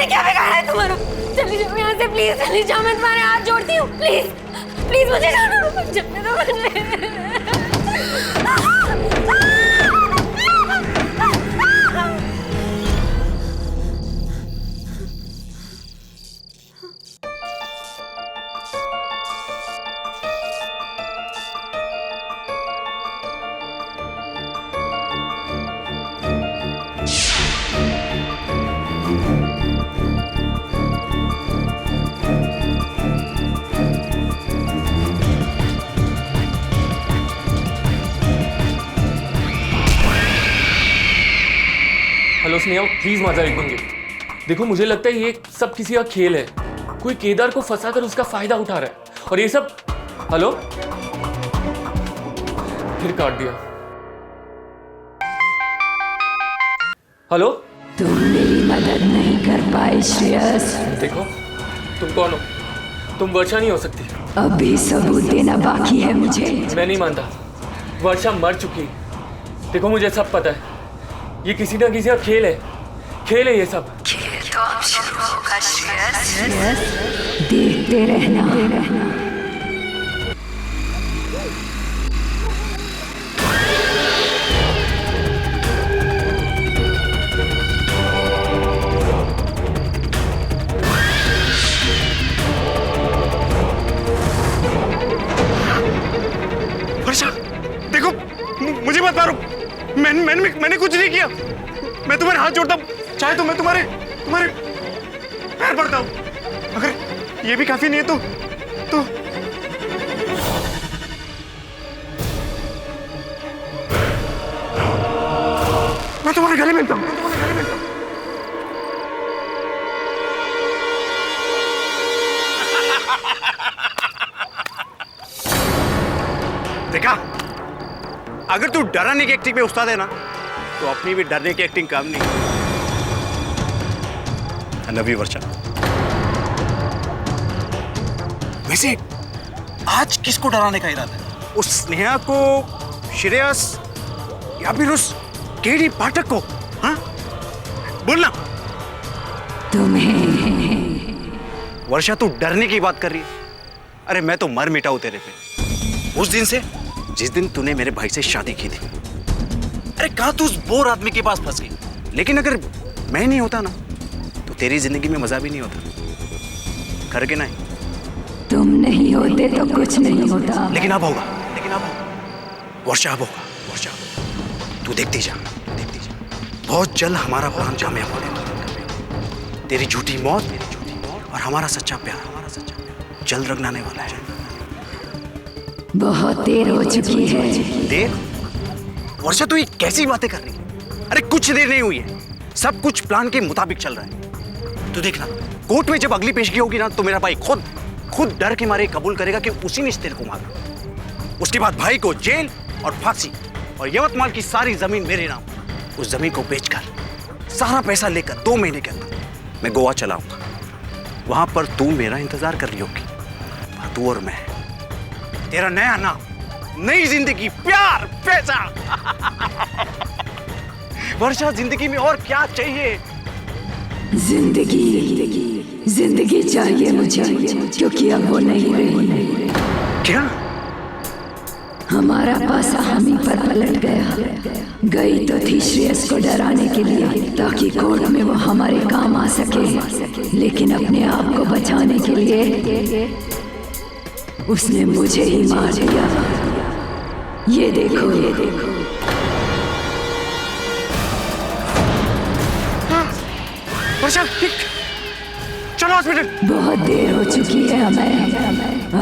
Speaker 13: मैंने क्या बिगाड़ा है तुम्हारा? चली जाओ यहाँ से प्लीज, चली जाओ, मैं तुम्हारे हाथ जोड़ती हूँ, प्लीज प्लीज मुझे जाने दो, जाने दो मुझे।
Speaker 14: हेलो स्नेहा, प्लीज माझा ऐकून घे। देखो, मुझे लगता है ये सब किसी का खेल है। कोई केदार को फंसाकर उसका फायदा उठा रहा है और ये सब। हेलो, फिर काट दिया। हेलो,
Speaker 16: तुम मेरी मदद नहीं कर पाए श्रेयस।
Speaker 14: देखो, तुम कौन हो? तुम वर्षा नहीं हो सकती।
Speaker 16: अभी सबूत देना बाकी है मुझे।
Speaker 14: मैं नहीं मानता, वर्षा मर चुकी। देखो, मुझे सब पता है, ये किसी ना किसी का खेल है। खेल है ये सब।
Speaker 16: खेल तो अब शुरू होगा श्रेयस, देखते रहना।
Speaker 7: वर्षा, देखो, मुझे मत मारो। मैंने कुछ नहीं किया। मैं तुम्हारे हाथ जोड़ता हूँ, चाहे तो मैं तुम्हारे पैर पड़ता हूँ। अगर ये भी काफी नहीं है तो मैं तुम्हारे गले मिलता हूँ। देखा, अगर तू डराने की एक्टिंग में उस्ताद है ना, तो अपनी भी डरने की एक्टिंग काम नहीं। नवी वर्षा, वैसे आज किसको डराने का इरादा है? उस स्नेहा को, श्रेयस, या फिर उस केडी पाठक को? हाँ, बोलना।
Speaker 16: तुम्हें।
Speaker 7: वर्षा, तू डरने की बात कर रही है? अरे मैं तो मर मिटा हूं तेरे पे, उस दिन से जिस दिन तूने मेरे भाई से शादी की थी। अरे कहाँ तू उस बोर आदमी के पास फंस गई। लेकिन अगर मैं नहीं होता ना, तो तेरी जिंदगी में मजा भी नहीं होता। कर के नहीं?
Speaker 16: तुम नहीं होते तो कुछ नहीं होता।
Speaker 7: लेकिन अब होगा, वर्षा, अब होगा। वर्षा, तू देखती जा। बहुत जल्द हमारा प्लान कामयाब होगा। तेरी झूठी मौत और हमारा सच्चा प्यार जल्द रंगनाने वाला है।
Speaker 16: बहुत देर हो चुकी है।
Speaker 7: देर? वर्षा, तू ये कैसी बातें कर रही है? अरे कुछ देर नहीं हुई है, सब कुछ प्लान के मुताबिक चल रहा है। तू देखना, कोर्ट में जब अगली पेशगी होगी ना, तो मेरा भाई खुद डर के मारे कबूल करेगा कि उसी ने तेरे को मारा। उसके बाद भाई को जेल और फांसी, और यवतमाल की सारी जमीन मेरे नाम। उस जमीन को बेचकर सारा पैसा लेकर 2 महीने के अंदर मैं गोवा चलाऊंगा। वहां पर तू मेरा इंतजार कर रही होगी, तू और मैं। तेरा नया नाम, नई जिंदगी, प्यार, पैसा। वर्षा, जिंदगी में और क्या चाहिए?
Speaker 16: जिंदगी चाहिए मुझे, क्योंकि अब वो नहीं रही।
Speaker 7: क्या?
Speaker 16: हमारा पासा हम ही पर पलट गया। गई तो थी श्रेयस को डराने के लिए, ताकि कोर्ट में वो हमारे काम आ सके, लेकिन अपने आप को बचाने के लिए उसने मुझे ही मार दिया। ये देखो।
Speaker 7: वर्षा, चलो हॉस्पिटल।
Speaker 16: बहुत देर हो चुकी है हमें।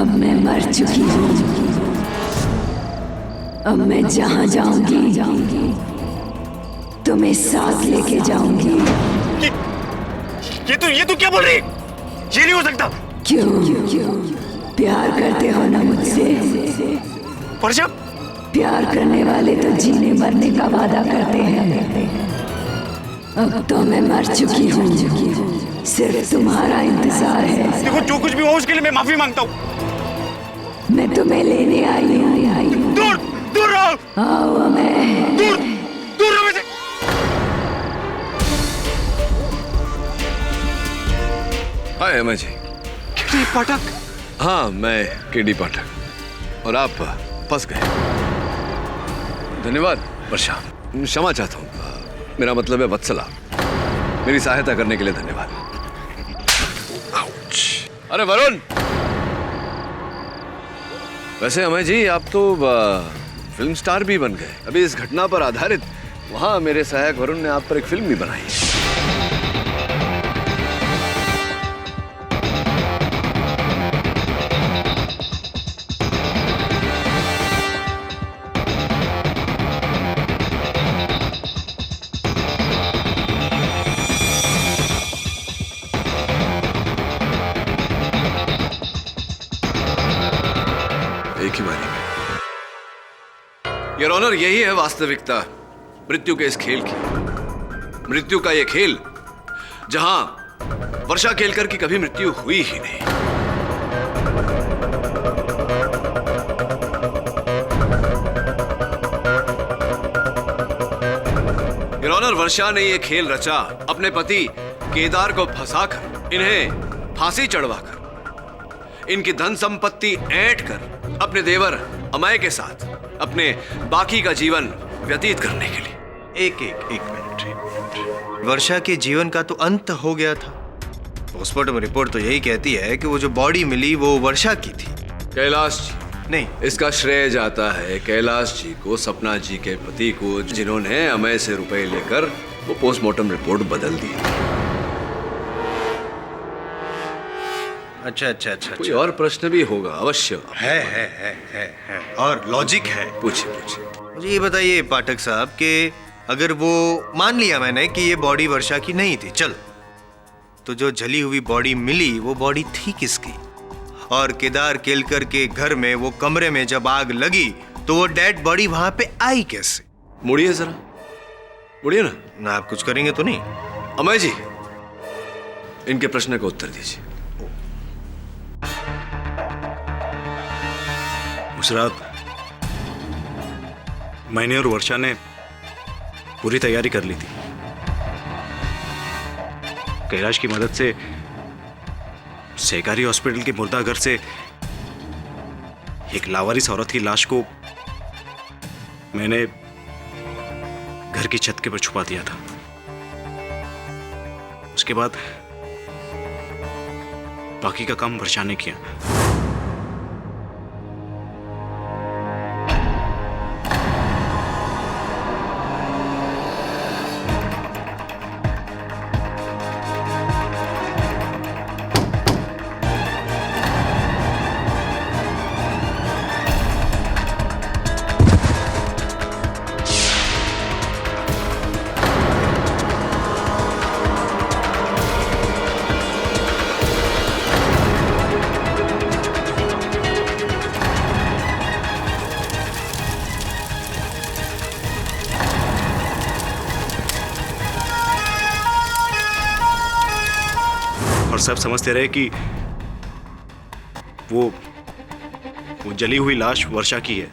Speaker 16: अब मैं मर चुकी हूँ। अब मैं जहाँ जाऊंगी तुम्हें साथ लेके जाऊंगी।
Speaker 7: ये तू क्या बोल रही? ये नहीं हो सकता।
Speaker 16: क्यों? प्यार करते हो ना मुझसे?
Speaker 7: वर्षा,
Speaker 16: प्यार करने वाले तो जीने मरने का वादा करते हैं। अब तो मैं मर चुकी हूँ, सिर्फ तुम्हारा इंतजार है।
Speaker 7: देखो, जो कुछ भी हो उसके लिए मैं माफी मांगता हूँ।
Speaker 16: मैं तुम्हें लेने आई हूँ।
Speaker 7: दूर रहो।
Speaker 16: आओ, मैं
Speaker 7: दूर रहो मुझसे।
Speaker 3: हाय अमय जी।
Speaker 7: केडी पाठक?
Speaker 3: हाँ, मैं केडी पाठक। और आप फंस गए। धन्यवाद वर्षा, क्षमा चाहता हूँ। मेरा मतलब है वत्सला। मेरी सहायता करने के लिए धन्यवाद। अरे वरुण! वैसे अमय जी, आप तो फिल्म स्टार भी बन गए। अभी इस घटना पर आधारित वहां मेरे सहायक वरुण ने आप पर एक फिल्म भी बनाई है। एक ही बारी में। योर ऑनर, यही है वास्तविकता मृत्यु के इस खेल की। मृत्यु का यह खेल जहां वर्षा केलकर की कभी मृत्यु हुई ही नहीं। योर ऑनर, वर्षा ने यह खेल रचा अपने पति केदार को फंसाकर, इन्हें फांसी चढ़वाकर, इनकी धन संपत्ति ऐंठ कर अपने देवर अमय के साथ अपने बाकी का जीवन व्यतीत करने के लिए।
Speaker 10: एक मिनट। वर्षा के जीवन का तो अंत हो गया था। पोस्टमार्टम रिपोर्ट तो यही कहती है कि वो जो बॉडी मिली वो वर्षा की थी।
Speaker 3: कैलाश जी
Speaker 10: नहीं,
Speaker 3: इसका श्रेय जाता है कैलाश जी को, सपना जी के पति को, जिन्होंने अमय से रुपए लेकर वो पोस्टमार्टम रिपोर्ट बदल दी।
Speaker 10: अच्छा।
Speaker 3: कोई और प्रश्न भी होगा अवश्य।
Speaker 10: है और लॉजिक है।
Speaker 3: पूछिए।
Speaker 10: मुझे ये बताइए पाठक साहब कि अगर वो मान लिया मैंने कि ये बॉडी वर्षा की नहीं थी, चल, तो जो जली हुई बॉडी मिली वो बॉडी थी किसकी? और केदार केलकर के घर में वो कमरे में जब आग लगी तो वो डेड बॉडी वहां पे आई कैसे?
Speaker 3: मुड़िए जरा, मुड़िए
Speaker 10: ना। आप कुछ करेंगे तो नहीं?
Speaker 3: अमय जी, इनके प्रश्न का उत्तर दीजिए।
Speaker 12: उस रात मैंने और वर्षा ने पूरी तैयारी कर ली थी। कैलाश की मदद से सहकारी हॉस्पिटल के मुर्दाघर से एक लावारिस औरत की लाश को मैंने घर की छत के पर छुपा दिया था। उसके बाद बाकी का काम वर्षा ने किया। सब समझते रहे कि वो जली हुई लाश वर्षा की है।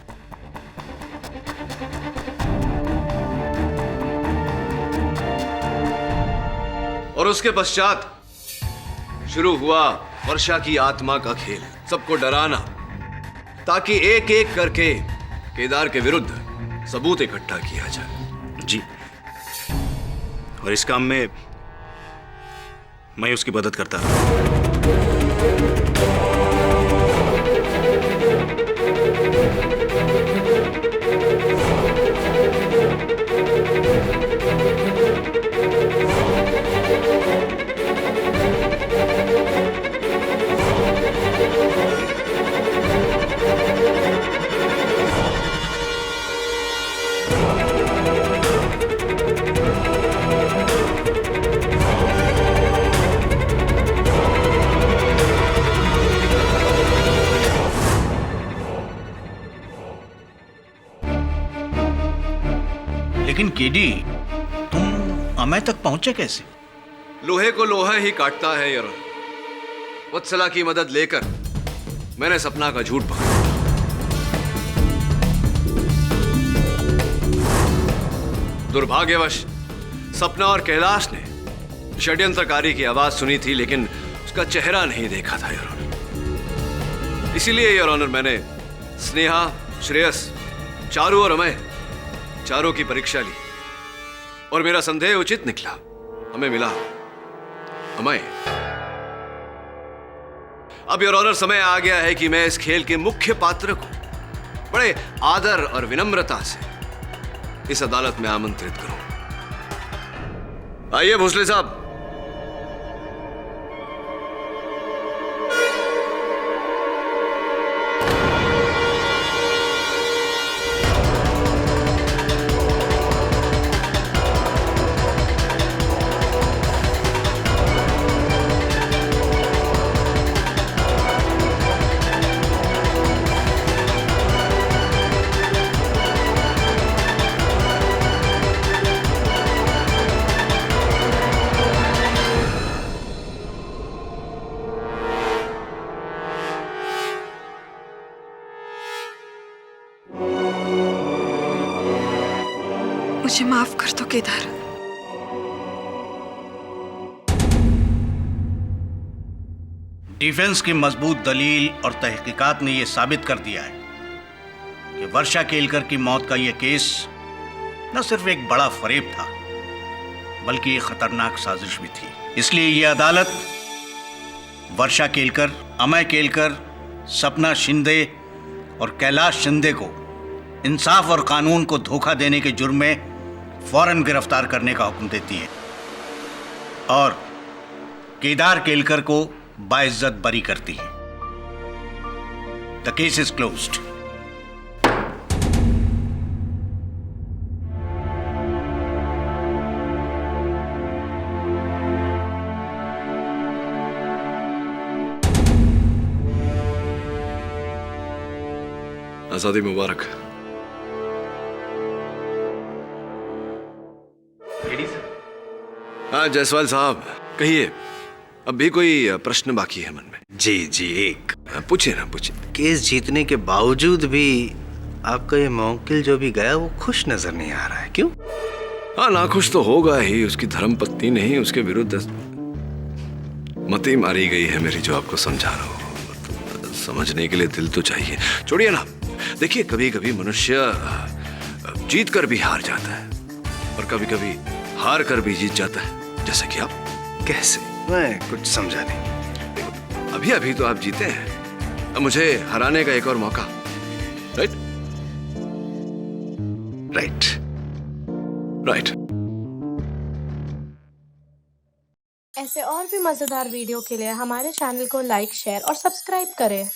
Speaker 3: और उसके पश्चात शुरू हुआ वर्षा की आत्मा का खेल, सबको डराना, ताकि एक एक करके केदार के विरुद्ध सबूत इकट्ठा किया जाए।
Speaker 12: जी, और इस काम में मैं उसकी मदद करता रहा।
Speaker 15: लेकिन केडी, तुम अमय तक पहुंचे कैसे?
Speaker 3: लोहे को लोहा ही काटता है यार। वत्सला की मदद लेकर मैंने सपना का झूठ पकड़ा। दुर्भाग्यवश सपना और कैलाश ने षड्यंत्रकारी की आवाज सुनी थी, लेकिन उसका चेहरा नहीं देखा था, योर ऑनर। इसीलिए योर ऑनर मैंने स्नेहा, श्रेयस, चारू और अमय चारों की परीक्षा ली और मेरा संदेह उचित निकला। हमें मिला अमय। अब योर ऑनर समय आ गया है कि मैं इस खेल के मुख्य पात्र को बड़े आदर और विनम्रता से इस अदालत में आमंत्रित करूं। आइए भोसले साहब।
Speaker 2: मुझे माफ कर दो केदार।
Speaker 15: डिफेंस की मजबूत दलील और तहकीकात ने यह साबित कर दिया है कि वर्षा केलकर की मौत का यह केस न सिर्फ एक बड़ा फरेब था बल्कि एक खतरनाक साजिश भी थी। इसलिए यह अदालत वर्षा केलकर, अमय केलकर, सपना शिंदे और कैलाश शिंदे को इंसाफ और कानून को धोखा देने के जुर्म में फौरन गिरफ्तार करने का हुक्म देती है और केदार केलकर को बाइज्जत बरी करती है। The case is closed.
Speaker 3: आजादी मुबारक। हाँ जायसवाल साहब, कहिए, अब भी कोई प्रश्न बाकी है मन में?
Speaker 10: जी जी, एक
Speaker 3: पूछिए ना, पूछिए।
Speaker 10: केस जीतने के बावजूद भी आपका ये मौकिल जो भी गया वो खुश नजर नहीं आ रहा है, क्यों?
Speaker 3: हाँ, नाखुश तो होगा ही। उसकी धर्मपत्नी ने ही उसके विरुद्ध मती मारी गई है मेरी, जो आपको समझा रहा हूँ। समझने के लिए दिल तो चाहिए। छोड़िए ना, देखिए कभी कभी मनुष्य जीत कर भी हार जाता है और कभी कभी हार कर भी जीत जाता है, जैसे कि आप।
Speaker 10: कैसे? मैं कुछ समझा नहीं।
Speaker 3: अभी अभी तो आप जीते हैं, अब मुझे हराने का एक और मौका। Right right right.
Speaker 18: ऐसे और भी मजेदार वीडियो के लिए हमारे चैनल को लाइक, शेयर और सब्सक्राइब करें।